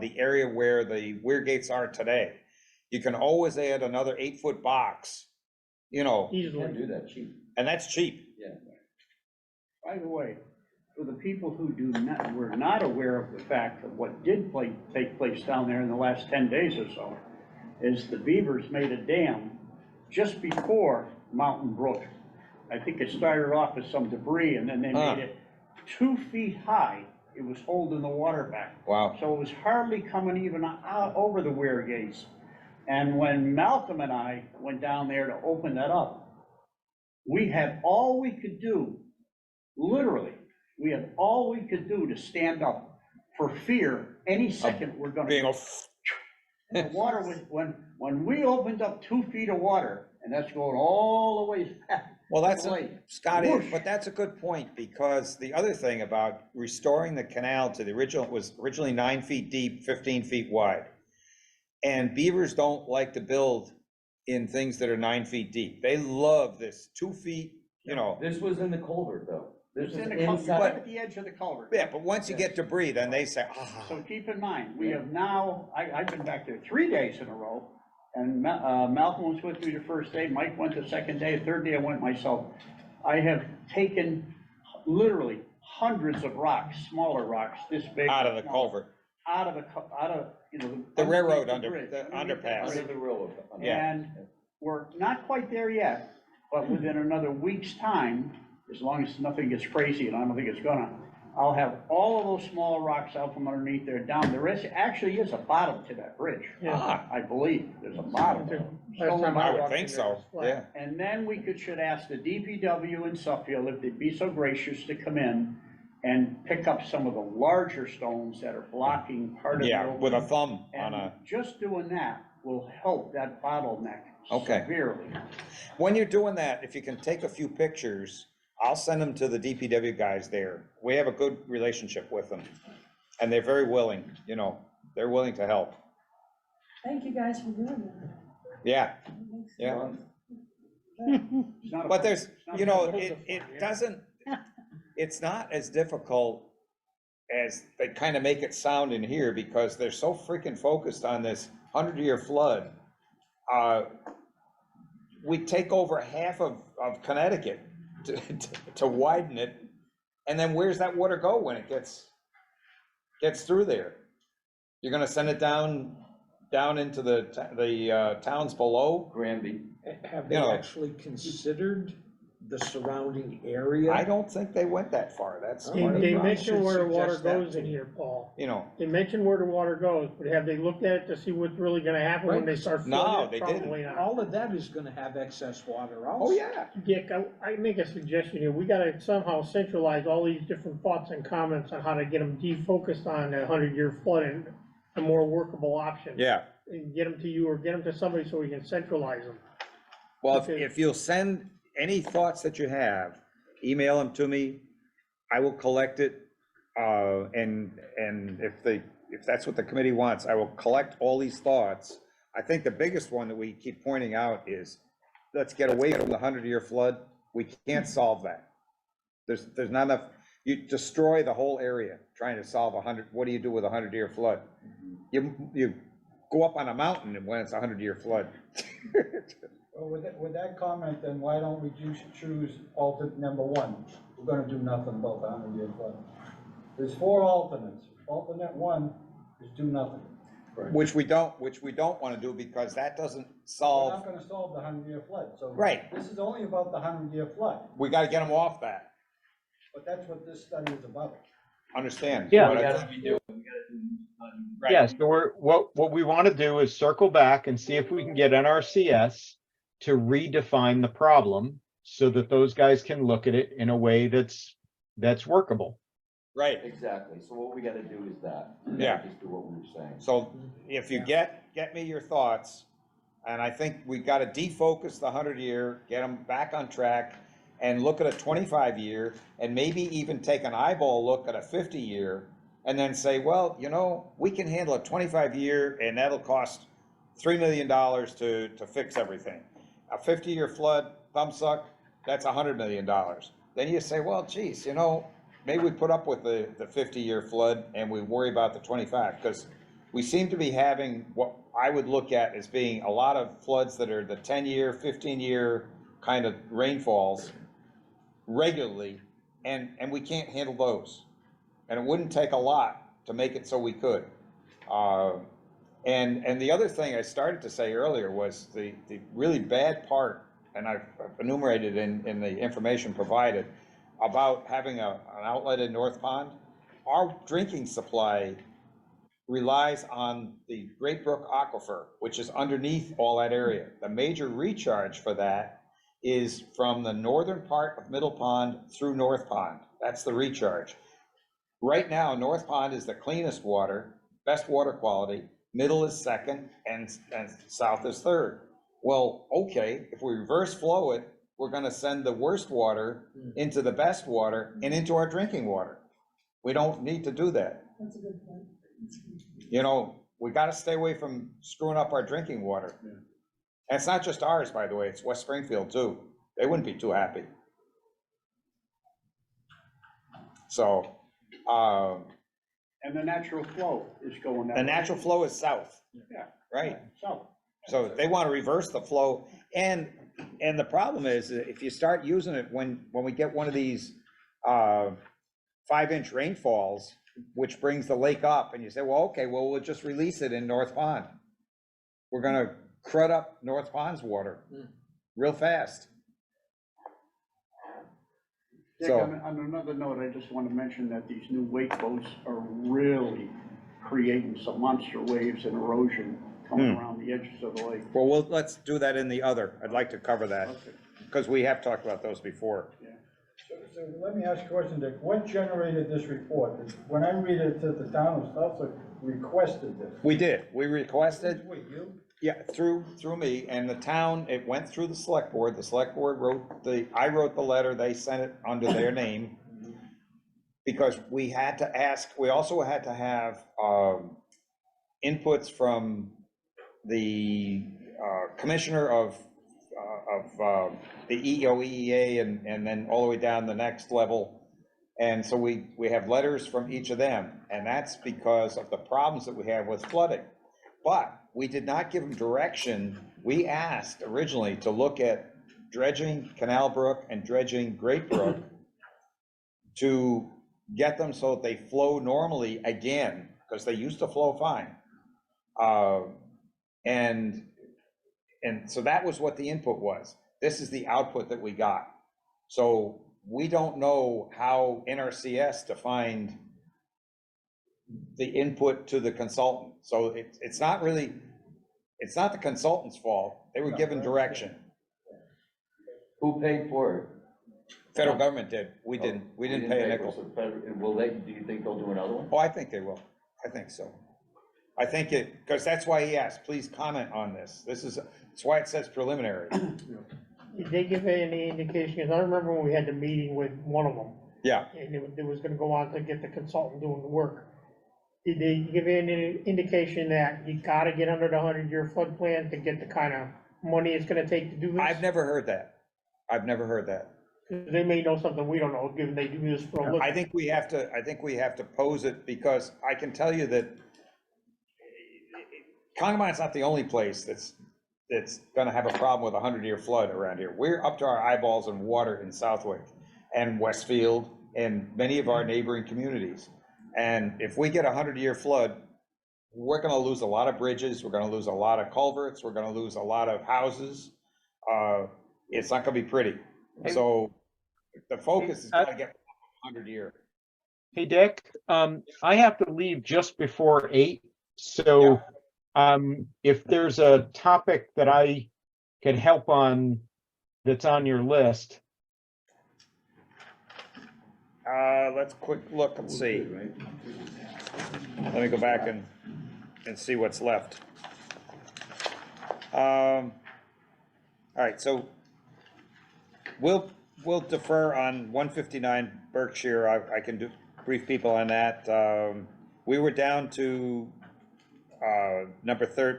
the area where the weir gates are today, you can always add another 8-foot box, you know, You can't Easily. do that cheap. and that's cheap. By the way, for the people who were not aware of the fact of what did take place down there in the last 10 days or so, is the Beavers made a dam just before Mountain Brook. I think it started off with some debris, and then they Ah. made it 2 feet high. It was holding the water back. Wow. So it was hardly coming even out over the weir gates. And when Malcolm and I went down there to open that up, we had all we could do, literally, we had all we could do to stand up for fear any second we're gonna. Being a, The water was, when we opened up 2 feet of water, and that's going all the way back. well, that's, Like, Scotty, whoosh. but that's a good point, because the other thing about restoring the canal to the original, it was originally 9 feet deep, 15 feet wide. And beavers don't like to build in things that are 9 feet deep. They love this 2 feet, you know. This was in the culvert, though. This It's was in the culvert, right inside. at the edge of the culvert. Yeah, but once you get debris, then they say, ah. So keep in mind, we have now, I've been back there 3 days in a row, and Malcolm was with me the first day, Mike went the second day, third day I went myself. I have taken literally hundreds of rocks, smaller rocks, this big. Out of the smaller, culvert, Out of, you know. the railroad underneath under, bridge, the underneath the underpass. bridge. Under the railroad. Yeah. And we're not quite there yet, but within another week's time, as long as nothing gets crazy, and I don't think it's gonna, I'll have all of those small rocks out from underneath there down. There is, actually is a bottom to that bridge. Yeah. Ah, I believe, there's a bottom. Last time I would walked think in so, there, it was flat. yeah. And then we should ask the DPW in Suffield if they'd be so gracious to come in and pick up some of the larger stones that are blocking part of the. Yeah, with a opening. thumb on And a, just doing that will help that bottleneck Okay. severely. when you're doing that, if you can take a few pictures, I'll send them to the DPW guys there. We have a good relationship with them. And they're very willing, you know, they're willing to help. Thank you guys for doing that. Yeah, yeah. It's not a- But there's, it's not you know, a- it doesn't, it's not as difficult as they kind of make it sound in here, because they're so freaking focused on this 100-year flood. We take over half of Connecticut to widen it, and then where's that water go when it gets through there? You're gonna send it down into the towns below? Granby. Have they You know. actually considered the surrounding area? I don't think they went that far, that's, Oh, They, One of they the mention should where the water suggest that goes in too. here, Paul. you know, They mention where the water goes, but have they looked at it to see what's really gonna happen when they start No, filling they it? didn't. Probably not. All of that is gonna have excess water also. oh, yeah. Dick, I make a suggestion here, we gotta somehow centralize all these different thoughts and comments on how to get them defocused on that 100-year flood and a more workable option. Yeah, And get them to you or get them to somebody so we can centralize them. well, Okay. if you'll send any thoughts that you have, email them to me, I will collect it. And if that's what the committee wants, I will collect all these thoughts. I think the biggest one that we keep pointing out is, let's get away from the 100-year flood. We can't solve that. There's not enough, you destroy the whole area trying to solve what do you do with a 100-year flood? You go up on a mountain when it's a 100-year flood. Well, with that comment, then why don't we choose alternate number one? We're gonna do nothing about the 100-year flood. There's 4 alternates. Alternate 1 is do nothing. Which we don't want to do, because that doesn't We're solve, not gonna solve the 100-year flood, so. Right. This is only about the 100-year flood, we got to get them off that. but that's what this study is about. understand. Yeah. But We I gotta think- redo it. right. Yes, so what we want to do is circle back and see if we can get NRCS to redefine the problem so that those guys can look at it in a way that's workable. Right, Exactly, so what we gotta do is that. Yeah. Just do what we were saying. so if you get me your thoughts, and I think we gotta defocus the 100-year, get them back on track, and look at a 25-year, and maybe even take an eyeball look at a 50-year, and then say, well, you know, we can handle a 25-year, and that'll cost $3 million to fix everything. A 50-year flood, thumb suck, that's $100 million. Then you say, well, geez, you know, maybe we put up with the 50-year flood and we worry about the 25, because we seem to be having what I would look at as being a lot of floods that are the 10-year, 15-year kind of rainfalls regularly, and we can't handle those. And it wouldn't take a lot to make it so we could. And the other thing I started to say earlier was the really bad part, and I've enumerated in the information provided, about having an outlet in North Pond. Our drinking supply relies on the Great Brook Aquifer, which is underneath all that area. The major recharge for that is from the northern part of Middle Pond through North Pond. That's the recharge. Right now, North Pond is the cleanest water, best water quality, middle is second, and south is third. Well, okay, if we reverse flow it, we're gonna send the worst water into the best water and into our drinking water. We don't need to do that. That's a good point. You know, we gotta stay away from screwing up our drinking water. And it's not just ours, by the way, it's West Springfield too. They wouldn't be too happy. So, And the natural flow is going that way. the natural flow is south, Yeah, right? so, So they want to reverse the flow, and the problem is, if you start using it when we get one of these 5-inch rainfalls, which brings the lake up, and you say, well, okay, well, we'll just release it in North Pond. We're gonna crud up North Pond's water real fast. Dick, So- on another note, I just want to mention that these new wake boats are really creating some monster waves and erosion coming around the edges of the lake. Well, let's do that in the other. I'd like to cover that, Okay. because we have talked about those before. So let me ask you a question, Dick. What generated this report? When I read it, to the town of Suffolk requested this. We did, we requested. Wait, you? Yeah, through me, and the town, it went through the select board I wrote the letter, they sent it under their name. Because we had to ask, we also had to have, inputs from the, commissioner of the EOEA and then all the way down the next level. And so we have letters from each of them, and that's because of the problems that we have with flooding. But we did not give them direction. We asked originally to look at dredging Canal Brook and dredging Great Brook to get them so that they flow normally again, because they used to flow fine. And so that was what the input was. This is the output that we got. So we don't know how NRCS defined the input to the consultant. So it's not really, it's not the consultant's fault. They were given direction. Who paid for it? Federal government did. We didn't pay a nickel. So will they, do you think they'll do another one? Oh, I think they will. I think so. I think because that's why he asked, please comment on this. That's why it says preliminary. Did they give any indication? 'Cause I remember when we had the meeting with one of them, Yeah. and it was gonna go on to get the consultant doing the work. Did they give any indication that you gotta get under the 100-year flood plan to get the kind of money it's gonna take to do this? I've never heard that. I've never heard that. 'Cause they may know something we don't know, given they do this for a living. I think we have to pose it, because I can tell you that Congamon is not the only place that's gonna have a problem with a 100-year flood around here. We're up to our eyeballs in water in Southwick and Westfield and many of our neighboring communities. And if we get a 100-year flood, we're gonna lose a lot of bridges, we're gonna lose a lot of culverts, we're gonna lose a lot of houses. It's not gonna be pretty. So the focus is gotta get 100-year. Hey, Dick, I have to leave just before 8, so, if there's a topic that I can help on that's on your list. Let's quick look and see. Let me go back and see what's left. All right, so we'll defer on 159 Berkshire. I can brief people on that. We were down to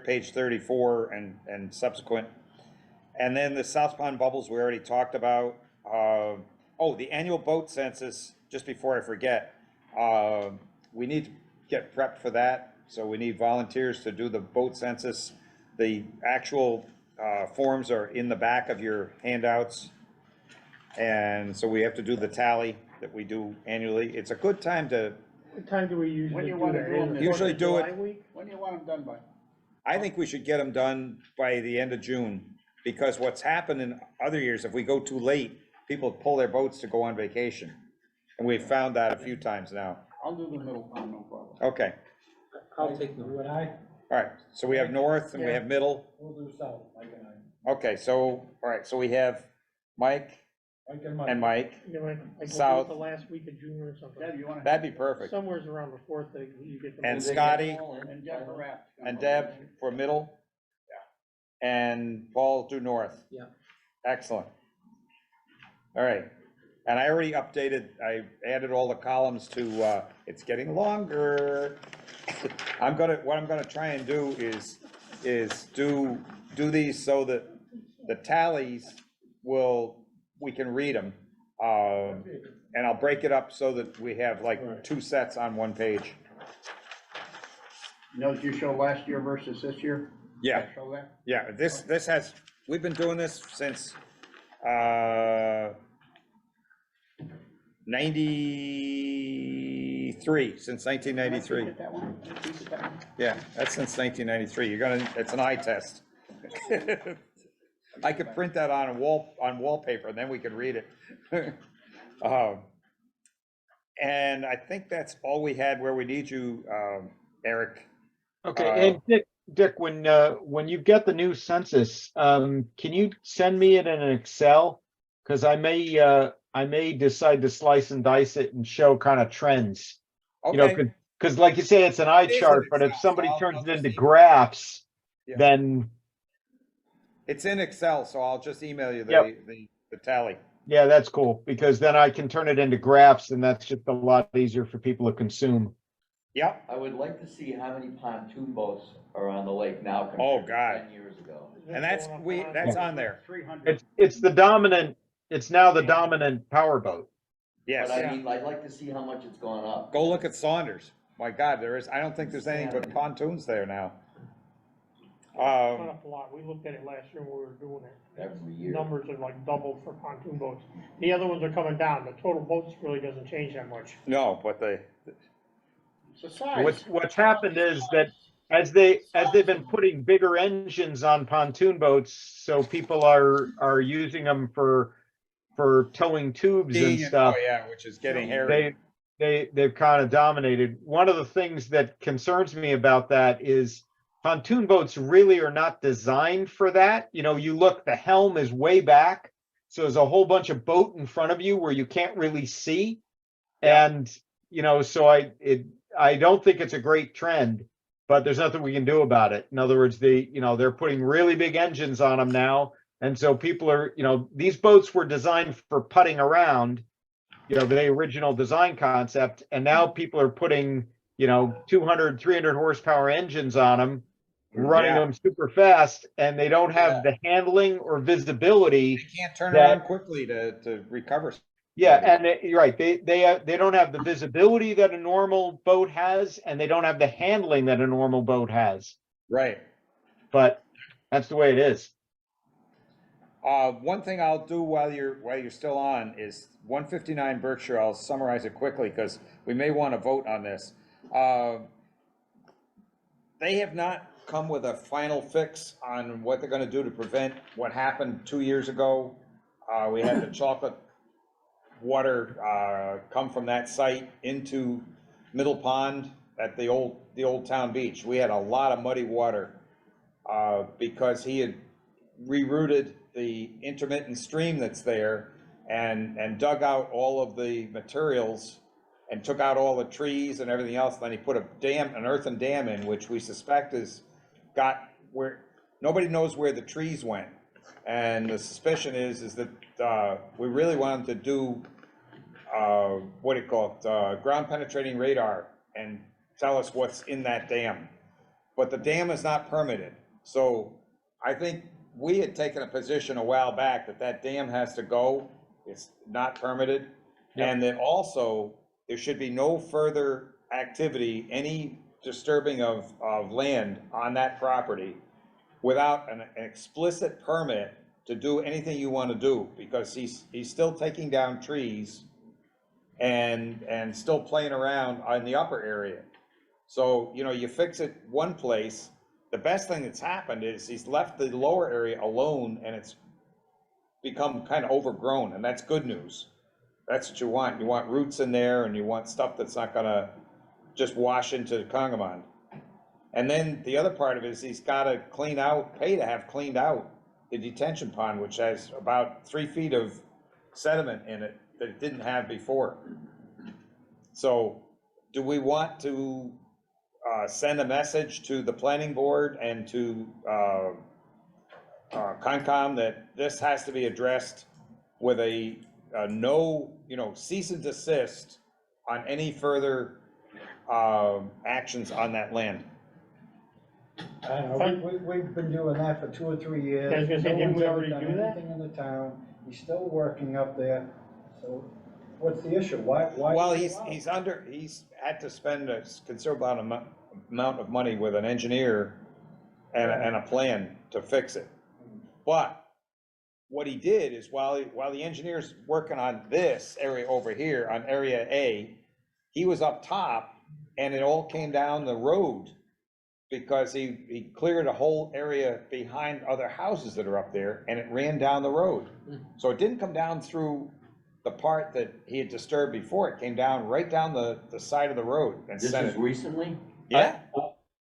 page 34 and subsequent. And then the South Pond bubbles we already talked about. Oh, the annual boat census, just before I forget, we need to get prepped for that. So we need volunteers to do the boat census. The actual forms are in the back of your handouts. And so we have to do the tally that we do annually. It's a good time to, What time do we When usually do you do wanna that? do them? In the Usually 4th of do it- July week? When do you want them done by? I think we should get them done by the end of June. Because what's happened in other years, if we go too late, people pull their boats to go on vacation. And we've found that a few times now. I'll do the middle town, no problem. Okay, I'll take them. You and I, all right, so we have north and we have middle. we'll do south, Mike and I. Okay, so, all right, so we have Mike Mike and Mike. and Mike. You know, like we'll do South. it the last week of June or something. Deb, you wanna? That'd be perfect. Somewhere's around the 4th that you get the. And Scotty And Deb Rapp. and Deb for middle. Yeah. And Paul do north. Yeah. Excellent. All right, and I already updated, I added all the columns to, it's getting longer. What I'm gonna try and do is do these so that the tallies we can read them. And I'll break it up so that we have like 2 sets on 1 page. You know, did you show last year versus this year? Yeah, Show that? yeah, this has, we've been doing this since, 93, since 1993. Get that one? Keep it that one? Yeah, that's since 1993. It's an eye test. I could print that on wallpaper, and then we could read it. And I think that's all we had where we need you, Eric. Okay, and Dick, when you get the new census, can you send me it in an Excel? Because I may decide to slice and dice it and show kind of trends. You know, Okay, because like you say, it's an eye It is chart, in but if Excel, somebody so I'll turns it just into email- graphs, Yeah. then, it's in Excel, so I'll just email you Yep. the tally. yeah, that's cool, because then I can turn it into graphs, and that's just a lot easier for people to consume. Yep, I would like to see how many pontoon boats are on the lake now Oh, compared God. to 10 years ago. and that's, that's on there. 300. It's now the dominant powerboat. Yes. But I mean, I'd like to see how much it's gone up. Go look at Saunders. My God, I don't think there's anything but pontoons there now. Went up a lot. We looked at it last year when we were doing it. Every year. Numbers are like doubled for pontoon boats. The other ones are coming down. The total boats really doesn't change that much. No, but It's the size. What's happened is that as they've been putting bigger engines on pontoon boats, so people are using them for towing tubes and stuff. Oh, yeah, which is getting hairy. They've kind of dominated. One of the things that concerns me about that is pontoon boats really are not designed for that. You know, you look, the helm is way back, so there's a whole bunch of boat in front of you where you can't really see. Yeah. And, you know, so I don't think it's a great trend, but there's nothing we can do about it. In other words, they're putting really big engines on them now. And so people are, these boats were designed for putting around, the original design concept. And now people are putting, 200, 300 horsepower engines on them, running Yeah. them super fast, and they don't have the handling or visibility. They can't turn that- around quickly to recover. Yeah, and you're right. They don't have the visibility that a normal boat has, and they don't have the handling that a normal boat has. Right. But that's the way it is. One thing I'll do while you're still on is 159 Berkshire. I'll summarize it quickly because we may want to vote on this. They have not come with a final fix on what they're going to do to prevent what happened 2 years ago. We had the chocolate water, come from that site into Middle Pond at the old town beach. We had a lot of muddy water, because he had rerouted the intermittent stream that's there and dug out all of the materials and took out all the trees and everything else. Then he put a dam, an earthen dam in, which we suspect is got where, nobody knows where the trees went. And the suspicion is that, we really wanted to do, what do you call it, ground penetrating radar and tell us what's in that dam. But the dam is not permitted. So I think we had taken a position a while back that that dam has to go. It's not permitted. And that also there should be no further activity, any disturbing of land on that property without an explicit permit to do anything you want to do, because he's still taking down trees and still playing around on the upper area. So, you know, you fix it one place, the best thing that's happened is he's left the lower area alone and it's become kind of overgrown, and that's good news. That's what you want. You want roots in there and you want stuff that's not gonna just wash into the Congamon. And then the other part of it is he's gotta clean out, pay to have cleaned out the detention pond, which has about 3 feet of sediment in it that it didn't have before. So do we want to send a message to the planning board and to Concom that this has to be addressed with a no, you know, cease and desist on any further actions on that land? I don't know, we've been doing that for 2 or 3 years. I was gonna say, No didn't one's we ever already done do that? anything in the town. He's still working up there, so what's the issue? Why? Well, do you he's allow he's had to spend a considerable amount of money with an engineer and a plan to fix it. But what he did is while the engineer's working on this area over here, on area A, he was up top and it all came down the road because he cleared a whole area behind other houses that are up there and it ran down the road. So it didn't come down through the part that he had disturbed before. It came down right down the side of the road and This sent is it. recently? Yeah,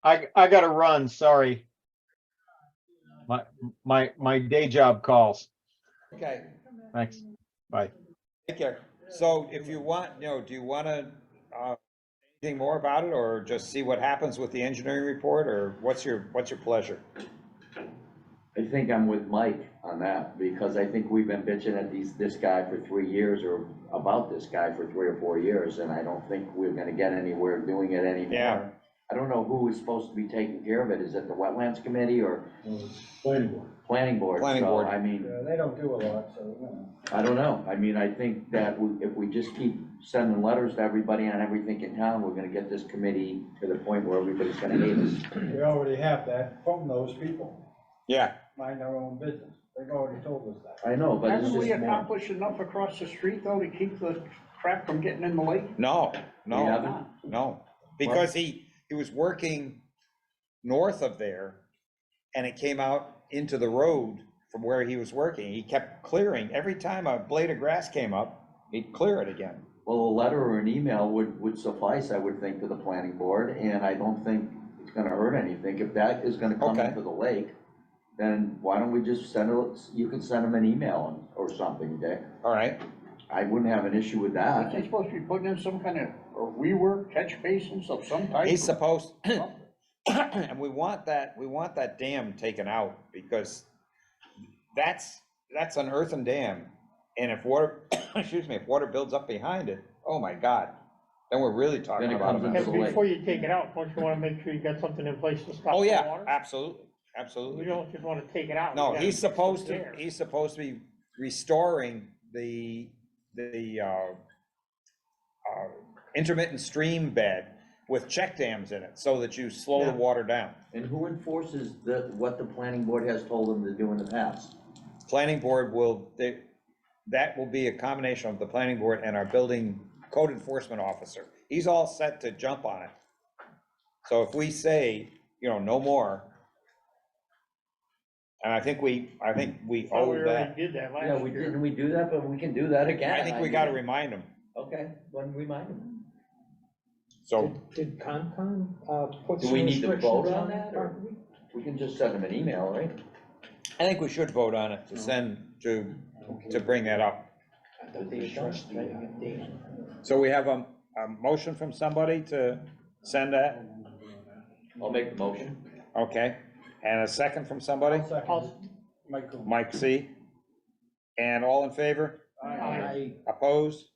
I gotta run, sorry. My day job calls. okay, Thanks. Bye. take care. So if you want, you know, do you want to, anything more about it or just see what happens with the engineering report, or what's your pleasure? I think I'm with Mike on that, because I think we've been bitching at this guy for 3 years, or about this guy for 3 or 4 years, and I don't think we're gonna get anywhere doing it anymore. Yeah. I don't know who is supposed to be taking care of it. Is it the Wetlands Committee or Planning board. Planning Board? Planning So, board. I mean, They don't do a lot, so, you know. I don't know. I mean, I think that if we just keep sending letters to everybody on everything in town, we're gonna get this committee to the point where everybody's gonna hate us. We already have that from those people, Yeah, mind their own business. They've already told us that. I know, but it's Haven't we just more. accomplished enough across the street, though, to keep the crap from getting in the lake? no, We no, haven't? no, because he was working north of there and it came out into the road from where he was working. He kept clearing. Every time a blade of grass came up, he'd clear it again. Well, a letter or an email would suffice, I would think, to the planning board, and I don't think it's gonna hurt anything. If that is gonna come Okay. into the lake, then why don't we just send it, you can send them an email or something, Dick. All right, I wouldn't have an issue with Aren't that. they supposed to be putting in some kind of rework, catch basins of some type? he's supposed, and we want that dam taken out because that's an earthen dam. And if water, excuse me, if water builds up behind it, oh my God, then we're really talking Then it about comes a into mess. the And lake. before you take it out, don't you wanna make sure you got something in place to stop the Oh, yeah, water? absolutely, You absolutely. don't just wanna take it out. No, You gotta he's fix it supposed to, there. he's supposed to be restoring the intermittent stream bed with check dams in it so that you slow the Yeah. water down. And who enforces what the planning board has told them to do in the past? Planning board will, that will be a combination of the planning board and our building code enforcement officer. He's all set to jump on it. So if we say, you know, no more, And I think we Thought we owe already that. did that Yeah, last we year. didn't we do that, but we can do that again. I think we gotta remind them. Okay, then remind them. So, Did Concom, put Do some we need to vote restrictions on on that, that? or- We can just send them an email, right? I think we should vote on it to send, to bring that up. I thought they addressed the date. So we have a motion from somebody to send that, I'll make the motion. okay? And a second from somebody, I'll second. Mike Coon. Mike C. And all in favor? I, Opposed?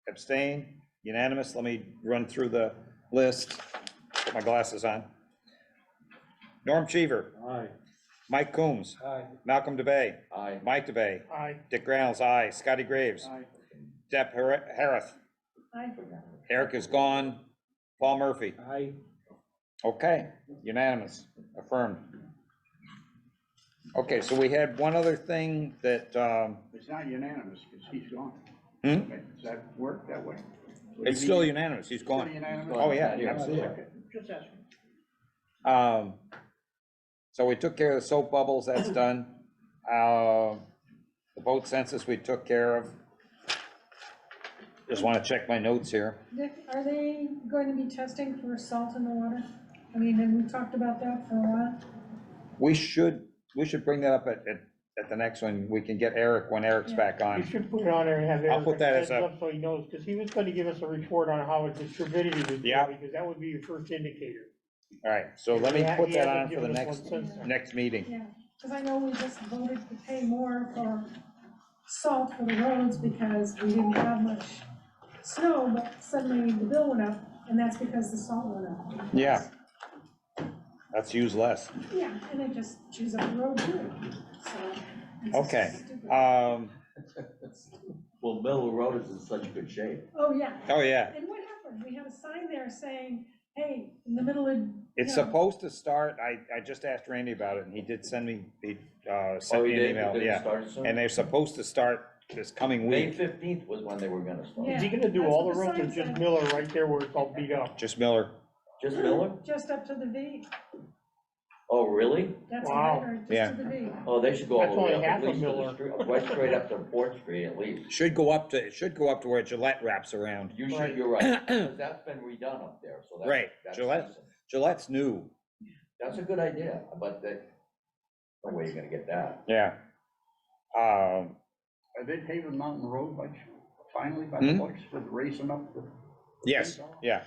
Abstain? Unanimous? Let me run through the list, put my glasses on. Norm Cheever, Aye. Mike Coombs, Aye. Malcolm DeBay, Aye. Mike DeBay, Aye. Dick Reynolds, aye, Scotty Graves, Aye. Deb Harith, I, Eric is gone, Paul Murphy. I, Okay, unanimous, affirmed. Okay, so we had one other thing that, It's not unanimous, because he's gone. hmm? Okay, does that work that way? Would It's it be still unanimous, he's still gone. unanimous? Oh, yeah, Yeah. absolutely. Okay, just asking. So we took care of the soap bubbles, that's done. The boat census we took care of. Just wanna check my notes here. Dick, are they going to be testing for salt in the water? I mean, and we talked about that for a while. We should bring that up at the next one, we can get Eric when Eric's back You on. should put it on there and have I'll Eric put that as heads a- up so he knows, because he was gonna give us a report on how his turbidity was doing, Yeah. because that would be your first indicator. All right, so let me He ha- put he that hasn't on for the given us one next, since then. next meeting. Yeah, because I know we just voted to pay more for salt for the roads because we didn't have much snow, but suddenly the bill went up, and that's because the salt went up. Yeah. That's used less. Yeah, and it just chews up the road too, so. it's just Okay, stupid. Well, Middle Road is in such good shape. Oh, yeah, oh yeah, and what happened? We had a sign there saying, hey, in the middle of. it's you know, supposed to start, I just asked Randy about it, and he did send me, he Oh, sent he me an did? email, Did it yeah. start soon? And they're supposed to start this coming May week, 15th was when they were gonna start. Yeah. Is he gonna do that's all what the the roads or sign just said. Miller right there where it's all beat up? just Miller. Just Miller? Just up to the V, Oh, really? that's what Wow. I heard, Yeah. just to the V. Oh, they should go all That's the way only up, half at a least to the Miller. street, right straight up to Port Street at least. Should go up to, it should go up to where Gillette wraps around. You should, Right. you're right, because that's been redone up there, so that's. Right, that's Gillette. decent. Gillette's new, That's a good idea, but that, no way you're gonna get that. yeah. Are they paving Mountain Road finally by the Hmm? place, with racing up the? Yes, yeah.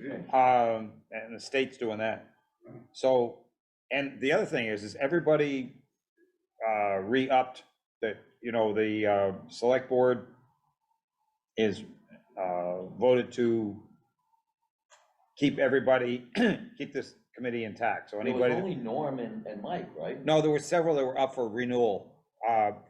Yeah. And the state's doing that. So, and the other thing is everybody, re-upped that, you know, the, select board is, voted to keep everybody, keep this committee intact, so It was anybody. only Norm and Mike, right? No, there were several that were up for renewal,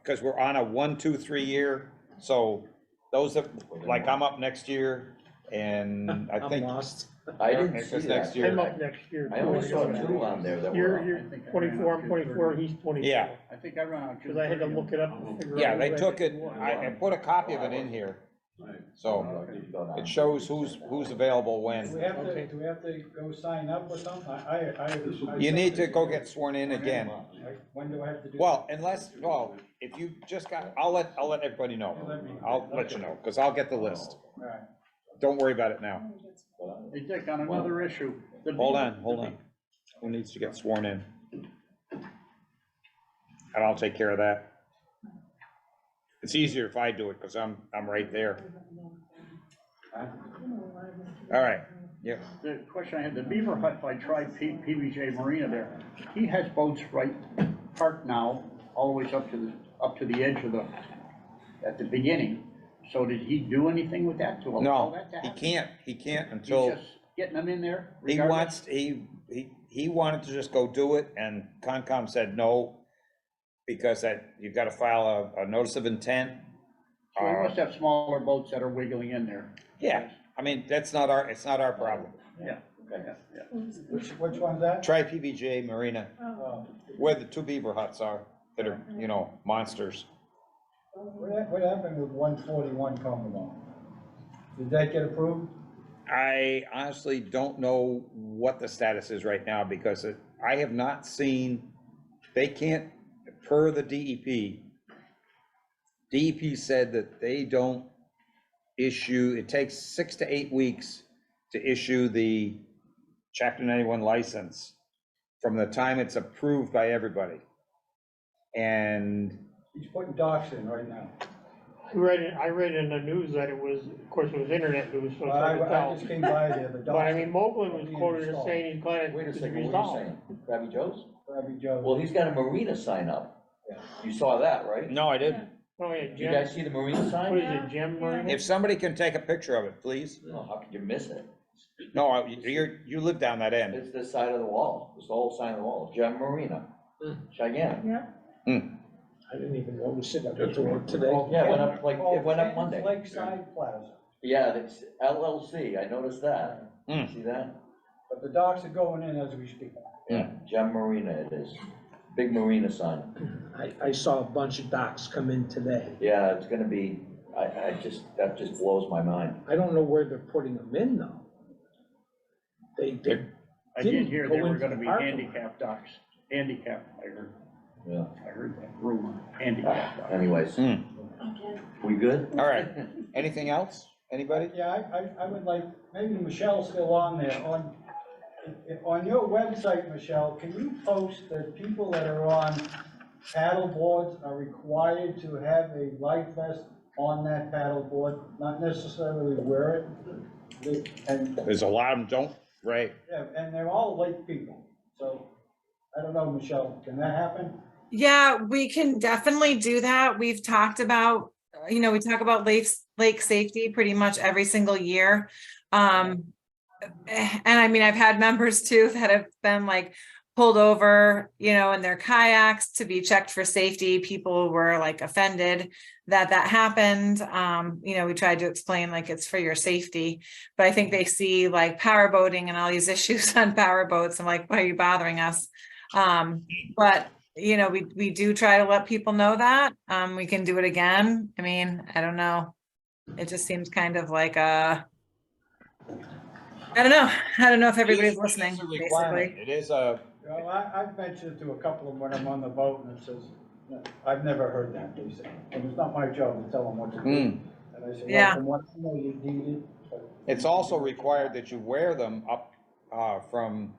because we're on a 1, 2, 3 year, so those that, like, I'm up next year, and I I'm think. lost. I didn't It's see next that. year. I'm up next year. I only saw two on there that were You're, up. you're 24, I'm 24, he's 24. Yeah. I think I ran out. Because I had to look it up to figure out. Yeah, who they had took it, what. I put a copy of it in here, so it shows who's available Do when. we have to, do we have to go sign up or something? I. You need to go get sworn in again. When do I have to do? Well, well, if you just got, I'll let everybody know. I'll let you know, because I'll get the list. All right. Don't worry about it now. Hey, Dick, on another issue. the Hold beaver- on, hold on. Who needs to get sworn in? And I'll take care of that. It's easier if I do it, because I'm right there. All right, yep. The question I had, the Beaver Hut by PBJ Marina there, he has boats right parked now, all the way up to the edge of at the beginning. So did he do anything with that to allow No, that to he happen? can't He's until, just getting them in there? he regardless? wants, he wanted to just go do it, and Concom said no, because you've got to file a notice of intent. So he must have smaller boats that are wiggling in there. Yeah, I mean, it's not our problem. Yeah, okay, yeah. Which one's that? Try PBJ Marina, Oh, where the 2 beaver huts are, that are, you know, monsters. what happened with 141 Cumberland? Did that get approved? I honestly don't know what the status is right now, because I have not seen they can't, per the DEP said that they don't issue, it takes 6 to 8 weeks to issue the Chapter 91 license from the time it's approved by everybody. And He's putting docks in right now. I read in the news that it was, of course, it was internet news, so it's I hard to tell. just came by there, the docks. But I mean, Mogul was being quoted as installed. saying he's glad Wait a it's second, what are you resolved. saying? Krabby Joe's? Krabby Joe's. Well, he's got a marina sign up. You saw that, right? no, I didn't. Oh, yeah, Did you Jim, guys see the marina what sign? is it, Jim Marina? If somebody can take a picture of it, please. Oh, how could you miss it? No, you live down that end. It's this side of the wall, it's the whole side of the wall, Gem Marina, gigantic. Yeah, I didn't even notice it up to work today. Yeah, it went up like, it went up Monday. Lakeside Plaza, Yeah, it's LLC, I noticed that. Mm. See that? but the docks are going in as we speak. Yeah, Gem Marina it is. Big marina sign. I saw a bunch of docks come in today. Yeah, it's gonna be, that just blows my mind. I don't know where they're putting them in though. They I did didn't hear go they were into gonna the be parking lot. handicap docks, handicap, Yeah, I heard that rumor, handicap docks. anyways, okay. we good? All right, anything else? Anybody? Yeah, I would like, maybe Michelle's still on there, on your website, Michelle, can you post that people that are on paddle boards are required to have a life vest on that paddle board, not necessarily wear it? And, There's a lot of them don't, right? yeah, and they're all lake people, so, I don't know, Michelle, can that happen? Yeah, we can definitely do that. We've talked about, we talk about lake safety pretty much every single year. And I mean, I've had members too that have been like pulled over, in their kayaks to be checked for safety. People were like offended that happened. We tried to explain like it's for your safety, but I think they see like power boating and all these issues on power boats. I'm like, why are you bothering us? But we do try to let people know that. We can do it again. I mean, I don't know. It just seems kind of like I don't know. I don't know if everybody's listening, It is a requirement. basically. It is a, Well, I've mentioned it to a couple of them when I'm on the boat, and it says, I've never heard that, they say, and it's not my job to tell them what to do. mm. And I said, Yeah. well, from what I know, you need it, but. It's also required that you wear them up from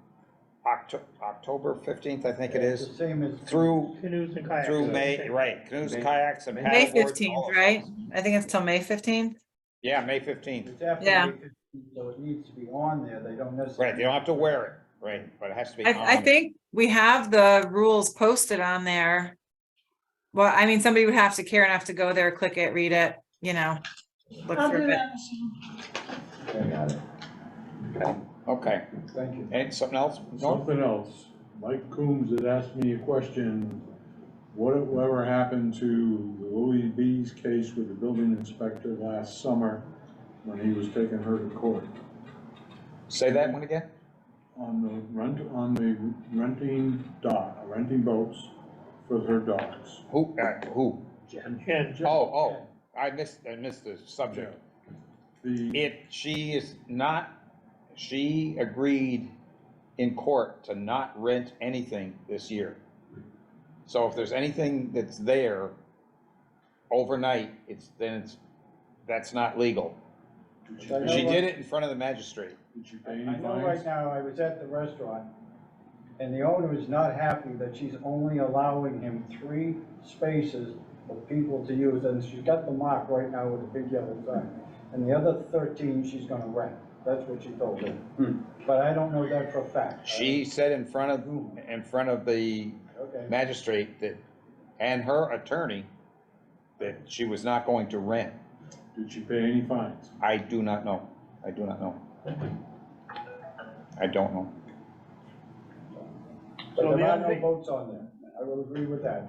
October 15th, I think it It's is, the same as. through Canoes and kayaks. May, right, canoes, May- kayaks, and May paddleboards, all 15th, of right? those. I think it's till May 15th. Yeah, May 15th. It's after Yeah. May 15th, so it needs to be on there, they don't necessarily. Right, they don't have to wear it, right, but it has to be on. I think we have the rules posted on there. Well, I mean, somebody would have to care enough to go there, click it, read it, look I'll through do it. that, Michelle. I got it. Okay, Thank you. and something else? Norm? Something else, Mike Coombs had asked me a question, whatever happened to the Louis B's case with the building inspector last summer when he was taking her to court? Say that one again? On the renting boats for her dogs. Who? Jen, Oh, I missed the subject. The, She agreed in court to not rent anything this year. So if there's anything that's there overnight, that's not legal. I know She right- did it in front of the magistrate. did she pay I any know right fines? now, I was at the restaurant, and the owner is not happy that she's only allowing him 3 spaces for people to use, and she's got the mark right now with a big yellow sign. And the other 13, she's gonna rent, that's what she told me. But I don't know that for a fact. She said in front of the Okay, magistrate that, and her attorney, that she was not going to rent. Did she pay any fines? I do not know. I do not know. I don't know. but So there the are other no thing- boats on there, I will agree with that.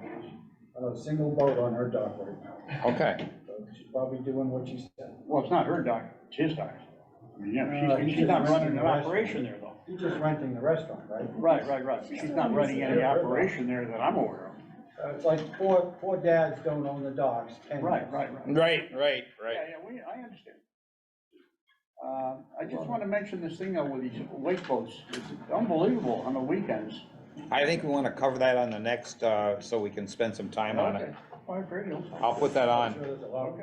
Not a single boat on her dock right now, Okay, so she's probably doing what she said. Well, it's not her dock, it's his dock. I mean, he's she's not just running an renting the operation there though. She's just renting the restaurant, right? Right. She's not running any operation there that I'm aware of. It's like four dads don't own the docks, 10. Right. right. Yeah, I understand. I just want to mention this thing with these wake boats. It's unbelievable on the weekends. I think we wanna cover that on the next, so we can spend some time on it. Okay, fine, great, no. I'll put that on. Sure, there's a lot of-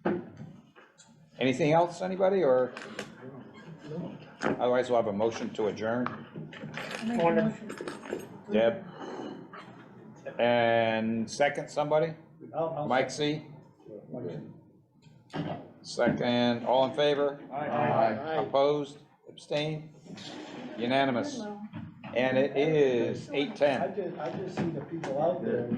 Okay. Anything else, anybody, or? Otherwise, we'll have a motion to adjourn. I make a Wonder- motion. Deb? And second, somebody? I'll Mike C? second. Second, all in favor? Aye. Opposed? Abstained? Unanimous. Hello. And it is I 8:10. just see the people out there